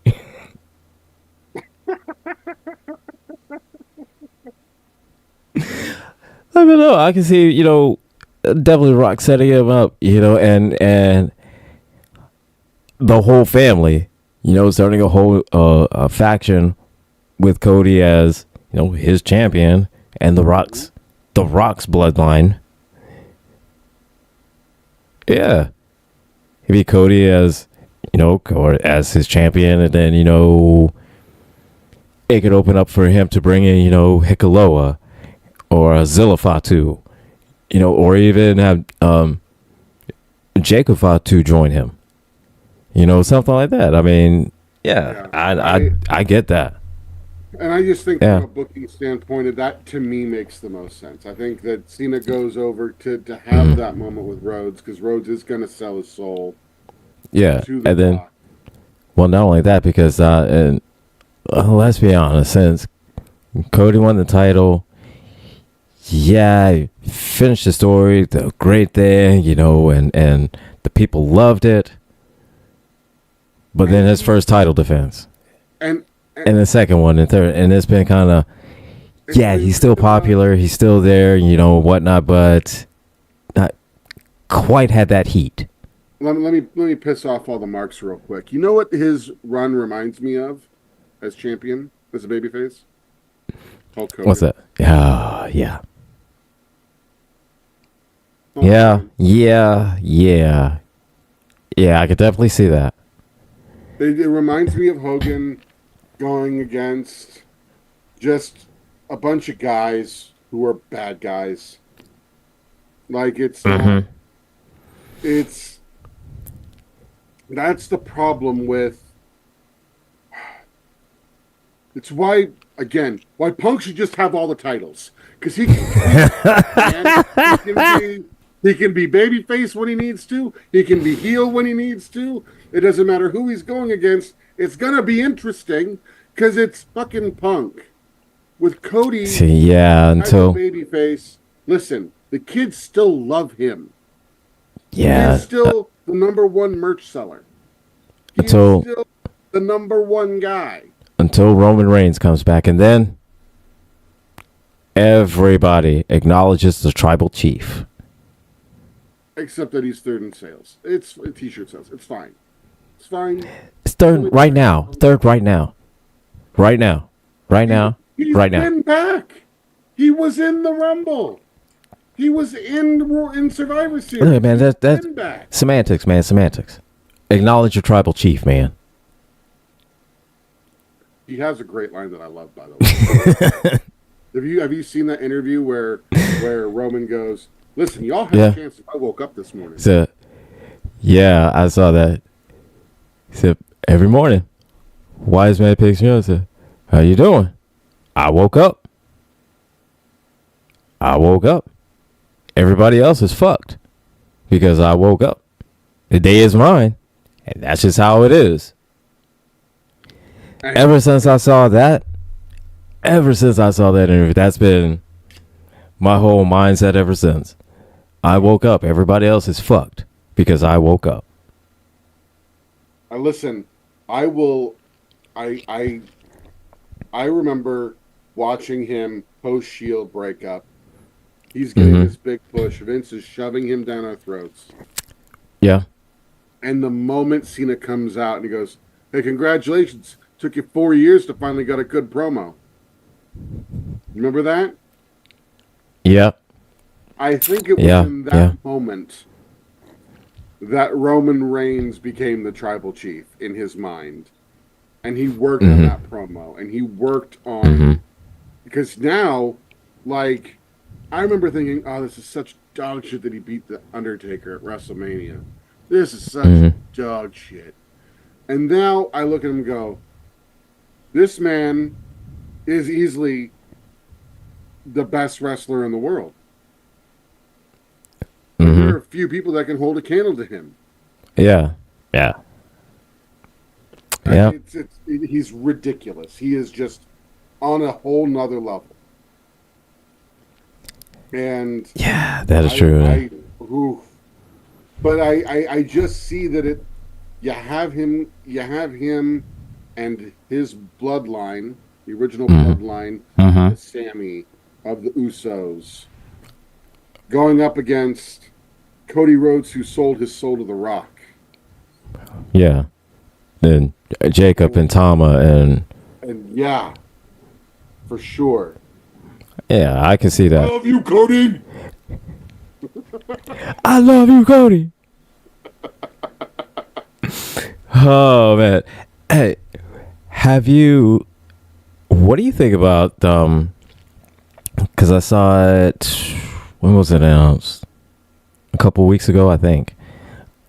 I don't know. I can see, definitely Rock setting him up, and the whole family, starting a whole a faction with Cody as, his champion and the Rock's bloodline. Yeah. Maybe Cody as, or as his champion, and then, it could open up for him to bring in, Hikaloa or Zilla Fatu, or even have Jacob Fatu join him. Something like that. I mean, I get that. And I just think from a booking standpoint, that to me makes the most sense. I think that Cena goes over to have that moment with Rhodes, because Rhodes is going to sell his soul. Yeah, and then, well, not only that, because let's be honest, since Cody won the title, he finished the story, the great thing, and the people loved it. But then his first title defense, and the second one and third, and it's been kind of, he's still popular, he's still there, whatnot, but not quite had that heat. Let me piss off all the marks real quick. You know what his run reminds me of as champion, as a babyface? Hulk Hogan. What's that? Yeah. Oh, Yeah, I could definitely see that. It reminds me of Hogan going against just a bunch of guys who are bad guys. Like, it's that's the problem with, it's why Punk should just have all the titles. Because he can be babyface when he needs to. He can be heel when he needs to. It doesn't matter who he's going against. It's going to be interesting because it's fucking Punk. With Cody until babyface, listen, the kids still love him. Yeah. He's still the number one merch seller. He's still the number one guy. Until Roman Reigns comes back, and then everybody acknowledges the tribal chief. Except that he's third in sales. It's t-shirt sales. It's fine. It's fine. It's third right now. Right now. He's been back. He was in the Rumble. He was in Survivor Series. Look, man, that's semantics, man. Semantics. Acknowledge your tribal chief, man. He has a great line that I love, by the way. Have you seen that interview where Roman goes, "Listen, y'all had a Yeah. chance if I woke up this morning." So yeah, I saw that. He said every morning, wise man picks me up and said, "How you doing?" I woke up. I woke up. Everybody else is fucked because I woke up. The day is mine, and that's just how it is. And Ever since I saw that, interview, that's been my whole mindset ever since. I woke up. Everybody else is fucked because I woke up. listen, I will. I remember watching him post Shield breakup. He's getting Mm-hmm. this big push. Vince is shoving him down our throats. Yeah. And the moment Cena comes out and he goes, "Hey, congratulations! Took you 4 years to finally get a good promo." Remember that? Yeah. I think it was Yeah. in that Yeah. moment that Roman Reigns became the tribal chief in his mind. And he worked on Mm-hmm. that promo. And he worked Mm-hmm. on, because now, like, I remember thinking, oh, this is such dog shit that he beat The Undertaker at WrestleMania. This is such Mm-hmm. dog shit. And now I look at him and go, this man is easily the best wrestler in the world. Like, Mm-hmm. there are a few people that can hold a candle to him. Yeah. Yeah. Yeah. He's ridiculous. He is just on a whole nother level. And Yeah, that is true. Oof. But I just see that you have him and his bloodline, the original bloodline, Mm-hmm. the Sammy of the Usos, going up against Cody Rhodes, who sold his soul to The Rock. Yeah. Then Jacob and Tama and And yeah, for sure. yeah, I can see I that. love you, Cody. I love you, Cody. Oh man. Hey, what do you think about because I saw it, when was it announced? A couple weeks ago, I think,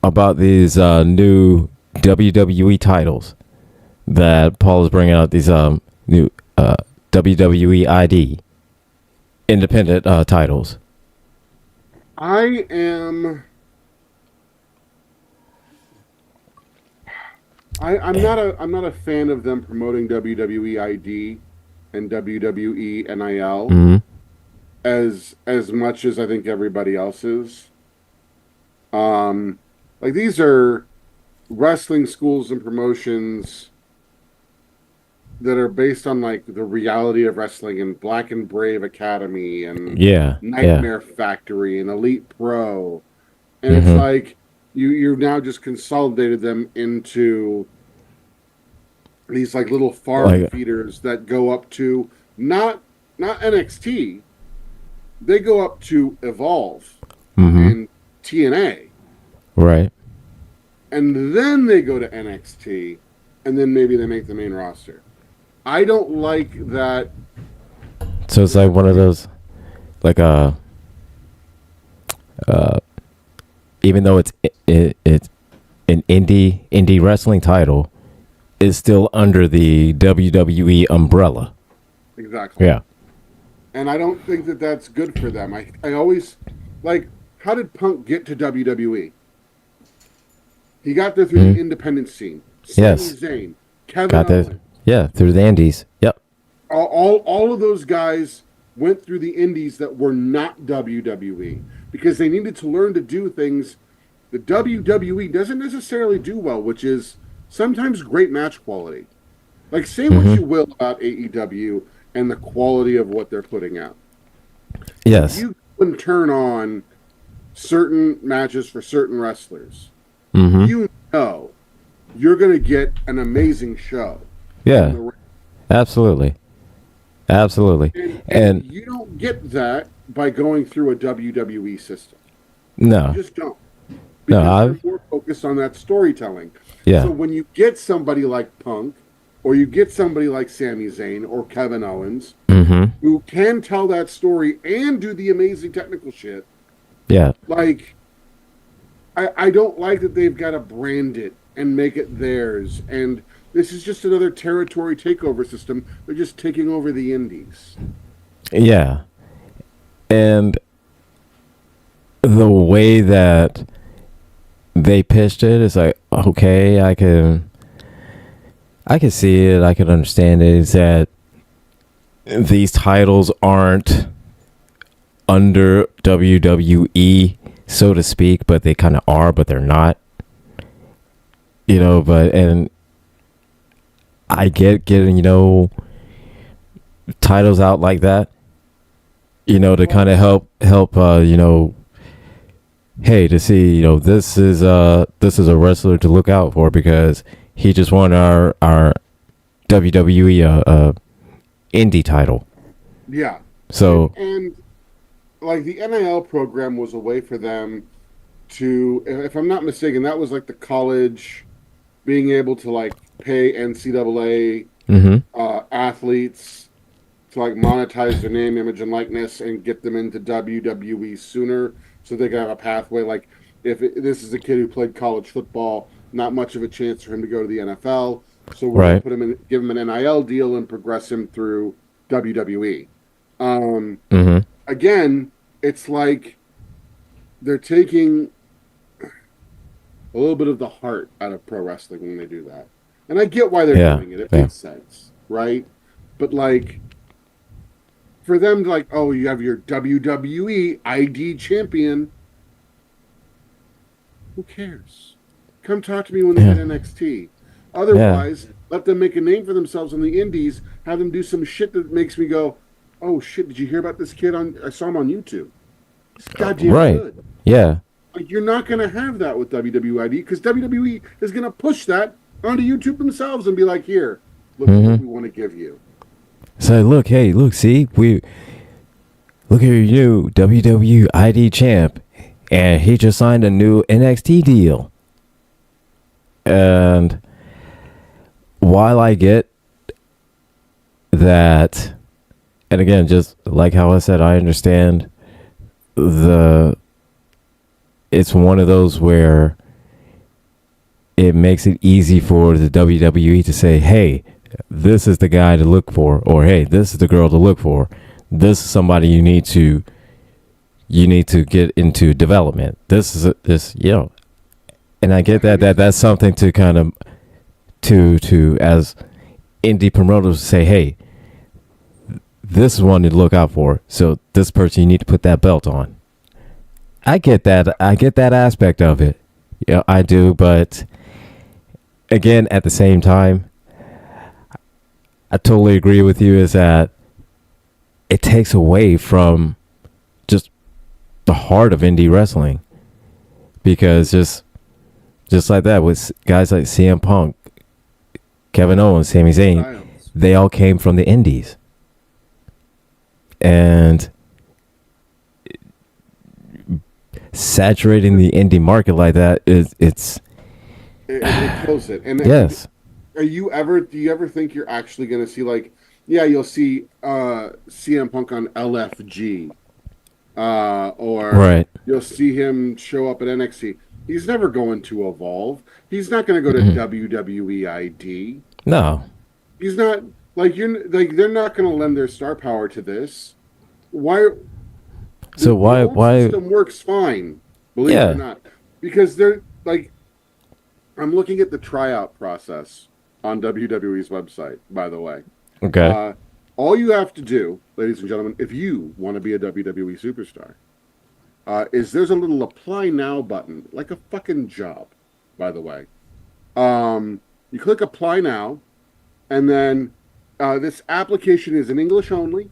about these new WWE titles that Paul is bringing out, these new WWE ID independent titles. I'm not a fan of them promoting WWE ID and WWE NIL Mm-hmm. as much as I think everybody else is. Like, these are wrestling schools and promotions that are based on, like, the reality of wrestling, and Black and Brave Academy and Yeah, yeah. Nightmare Factory and Elite Pro. And it's Mm-hmm. like you've now just consolidated them into these, like, little farm Like, feeders that go up to not NXT. They go up to Evolve mm-hmm. and TNA. Right. And then they go to NXT, and then maybe they make the main roster. I don't like that. So it's like one of those, like even though it's an indie wrestling title, is still under the WWE umbrella. Exactly. Yeah. And I don't think that that's good for them. I always, like, how did Punk get to WWE? He got there through the independent scene. Sami Yes. Zayn, Kevin Got that. Owens. Yeah, through the Indies. Yep. All of those guys went through the indies that were not WWE because they needed to learn to do things the WWE doesn't necessarily do well, which is sometimes great match quality. Like, say what you will about AEW and the quality of what they're putting out. Yes. You can turn on certain matches for certain wrestlers. Mm-hmm. You know you're going to get an amazing show. Yeah. Absolutely. Absolutely. And you don't get that by going through a WWE system. No. You just don't. No, Because they're more focused on that storytelling. Yeah. So when you get somebody like Punk or you get somebody like Sami Zayn or Kevin Owens Mm-hmm. who can tell that story and do the amazing technical shit. Yeah. Like, I don't like that they've got to brand it and make it theirs. And this is just another territory takeover system. They're just taking over the indies. Yeah. And the way that they pitched it is like, okay, I can see it, I can understand it. Is that these titles aren't under WWE, so to speak, but they kind of are, but they're not. You know, but and I get getting, titles out like that, to kind of help hey, to see, this is a wrestler to look out for because he just won our WWE indie title. Yeah. So and like the NIL program was a way for them to, if I'm not mistaken, that was like the college being able to like pay NCAA mhm. athletes to like monetize their name, image, and likeness and get them into WWE sooner so they can have a pathway. Like this is a kid who played college football, not much of a chance for him to go to the NFL. So we're going to Right. put him in, give him an NIL deal and progress him through WWE. Um, Mhm. Again, it's like they're taking a little bit of the heart out of pro wrestling when they do that. And I get why they're Yeah. doing it. It Yeah. makes sense, right? But like for them to like, oh, you have your WWE ID champion. Who cares? Come talk to me when they Yeah. hit NXT. Yeah. Otherwise, let them make a name for themselves on the indies, have them do some shit that makes me go, oh shit, did you hear about this kid on I saw him on YouTube. He's goddamn Right. good. Yeah. Like, you're not going to have that with WWID because WWE is going to push that onto YouTube themselves and be like, here, look at what Mhm. we want to give you. So look, hey, look, see, look at you, WWE ID champ, and he just signed a new NXT deal. And while I get that, and again, just like how I said, I understand it's one of those where it makes it easy for the WWE to say, hey, this is the guy to look for, or hey, this is the girl to look for. This is somebody you need to get into development. This is and I get that's something to kind of to as indie promoters say, hey, this is one to look out for. So this person, you need to put that belt on. I get that. I get that aspect of it. Yeah, I do. But again, at the same time, I totally agree with you. Is that it takes away from just the heart of indie wrestling, because just like that with guys like CM Punk, Kevin Owens, Sami Zayn, Styles. they all came from the indies, and saturating the indie market like that it's It kills it. And yes. do you ever think you're actually going to see like, yeah, you'll see CM Punk on LFG, or Right. you'll see him show up at NXT. He's never going to evolve. He's not going to go to Mhm. WWE ID. No. He's not like you're like they're not going to lend their star power to this. Why? So The old why system works fine, believe it or yeah. not, because they're like I'm looking at the tryout process on WWE's website. By the way, Okay. uh, all you have to do, ladies and gentlemen, if you want to be a WWE superstar, is there's a little apply now button, like a fucking job. By the way, you click apply now, and then this application is in English only.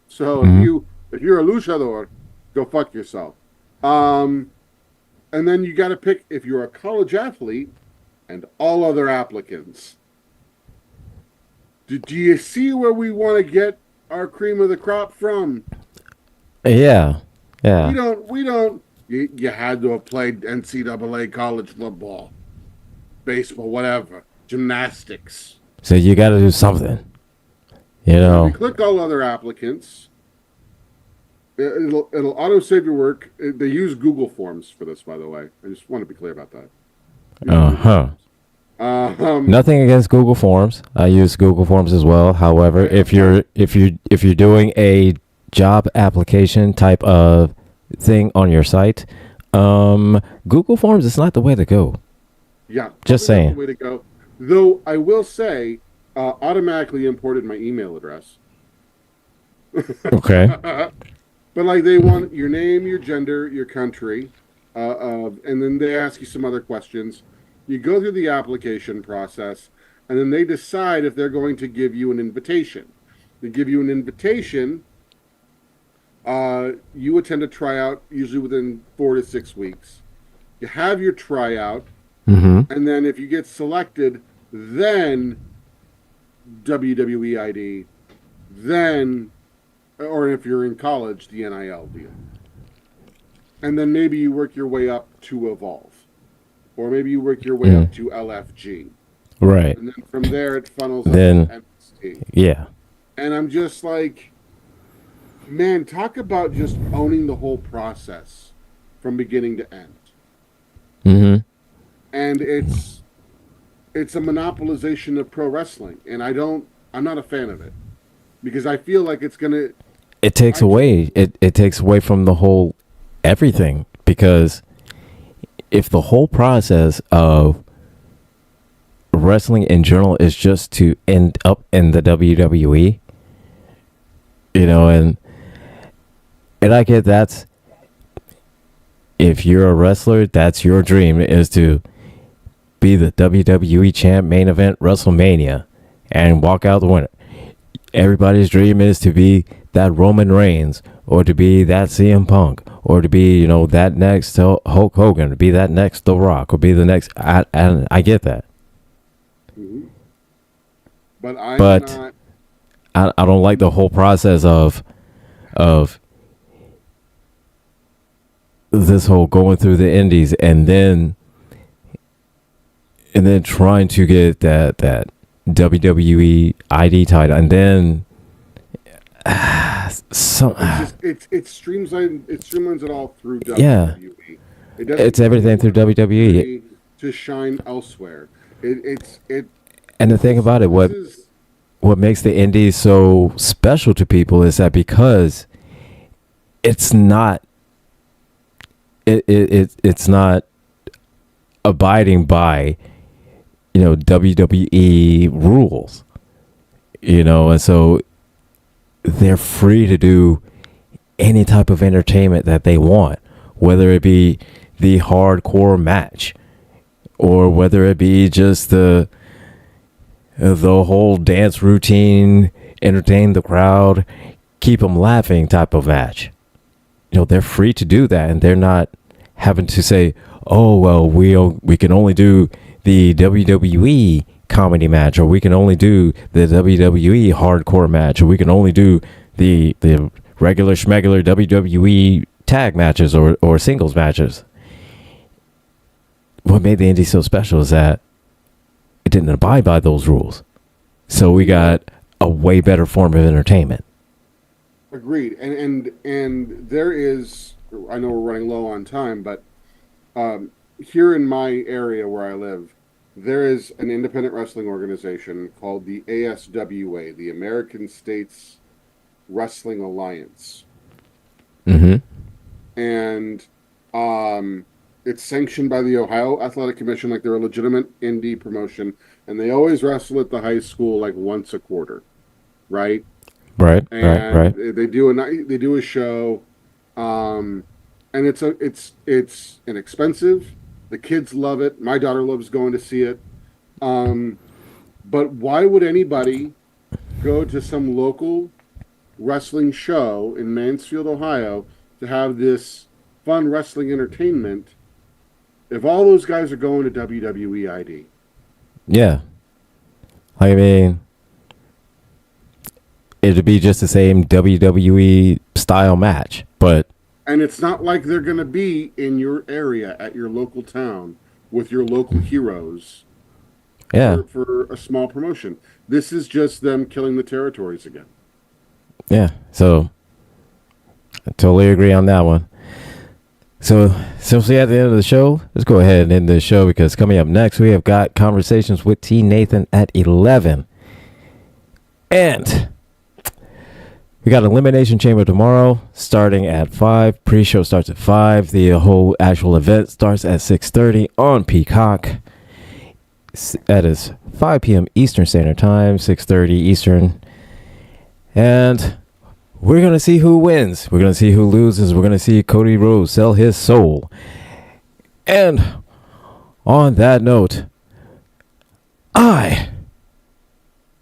So Mhm. if you're a luchador, go fuck yourself. Um, and then you got to pick if you're a college athlete and all other applicants. Do you see where we want to get our cream of the crop from? Yeah. Yeah. We don't. You had to have played NCAA college football, baseball, whatever, gymnastics. So you got to do something. You If know. you click all other applicants, it'll auto save your work. They use Google Forms for this, by the way. I just want to be clear about that. Use Uh Google huh. Forms. Um, Nothing against Google Forms. I use Google Forms as well. However, if you're doing a job application type of thing on your site, Google Forms is not the way to go. yeah, Just probably not the saying. way to go. Though I will say, automatically imported my email address. Okay. But like they want your name, your gender, your country, and then they ask you some other questions. You go through the application process, and then they decide if they're going to give you an invitation. They give you an invitation. You attend a tryout, usually within 4 to 6 weeks. You have your tryout, Mm-hmm. and then if you get selected, then WWE ID, then, or if you're in college, the NIL deal. And then maybe you work your way up to Evolve, or maybe you work your way up to LFG, Right. and then from there it funnels up Then, to MST. yeah. And I'm just like, man, talk about just owning the whole process from beginning to end. Mm-hmm. And it's a monopolization of pro wrestling, and I'm not a fan of it because I feel like it's gonna. It takes I away. It takes away from the whole everything, because if the whole process of wrestling in general is just to end up in the WWE, and I get that's, if you're a wrestler, that's your dream, is to be the WWE champ, main event WrestleMania, and walk out the winner. Everybody's dream is to be that Roman Reigns, or to be that CM Punk, or to be, that next Hulk Hogan, to be that next The Rock, or be the next. I get that, Mhm. But I'm but not. I don't like the whole process of this whole going through the indies and then trying to get that WWE ID title, and then some It streamlines it all through yeah, WWE. It doesn't it's everything through WWE. to shine elsewhere. It And the thing about it, this is what makes the indies so special to people is that because it's not it's not abiding by WWE rules, and so they're free to do any type of entertainment that they want, whether it be the hardcore match or whether it be just the whole dance routine, entertain the crowd, keep them laughing type of match. They're free to do that, and they're not having to say, oh, well, we can only do the WWE comedy match, or we can only do the WWE hardcore match, or we can only do the regular schmegular WWE tag matches or singles matches. What made the indie so special is that it didn't abide by those rules. So we got a way better form of entertainment. agreed. And there is. I know we're running low on time, but here in my area where I live, there is an independent wrestling organization called the ASWA, the American States Wrestling Alliance, Mm-hmm. and it's sanctioned by the Ohio Athletic Commission, like they're a legitimate indie promotion, and they always wrestle at the high school like once a quarter, right? Right, And right. they do a show, and it's inexpensive. The kids love it. My daughter loves going to see it. Um, but why would anybody go to some local wrestling show in Mansfield, Ohio, to have this fun wrestling entertainment if all those guys are going to WWE ID? Yeah. I mean, it'd be just the same WWE style match, but And it's not like they're going to be in your area at your local town with your local heroes. Yeah. for a small promotion. This is just them killing the territories again. Yeah. So I totally agree on that one. So since we're at the end of the show, let's go ahead and end the show because coming up next, we have got Conversations with T. Nathan at 11. And we got Elimination Chamber tomorrow starting at 5. Pre-show starts at 5. The whole actual event starts at 6:30 on Peacock. That is 5 p.m. Eastern Standard Time, 6:30 Eastern. And we're going to see who wins. We're going to see who loses. We're going to see Cody Rhodes sell his soul. And on that note, I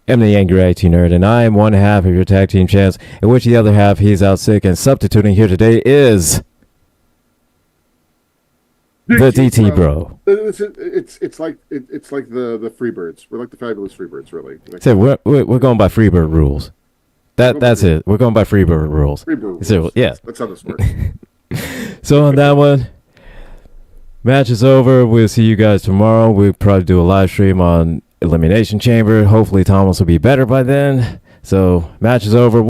am the Angry IT Nerd, and I am one half of your tag team champs, in which the other half, he's out sick, and substituting here today is the DT Bro. It's like the Freebirds. We're like the fabulous Freebirds, really. Like, So we're going by Freebird rules. That's it. We're going by Freebird rules. Freebird rules. So, yeah. That's how this works. So on that one, match is over. We'll see you guys tomorrow. We'll probably do a live stream on Elimination Chamber. Hopefully Thomas will be better by then. So match is over.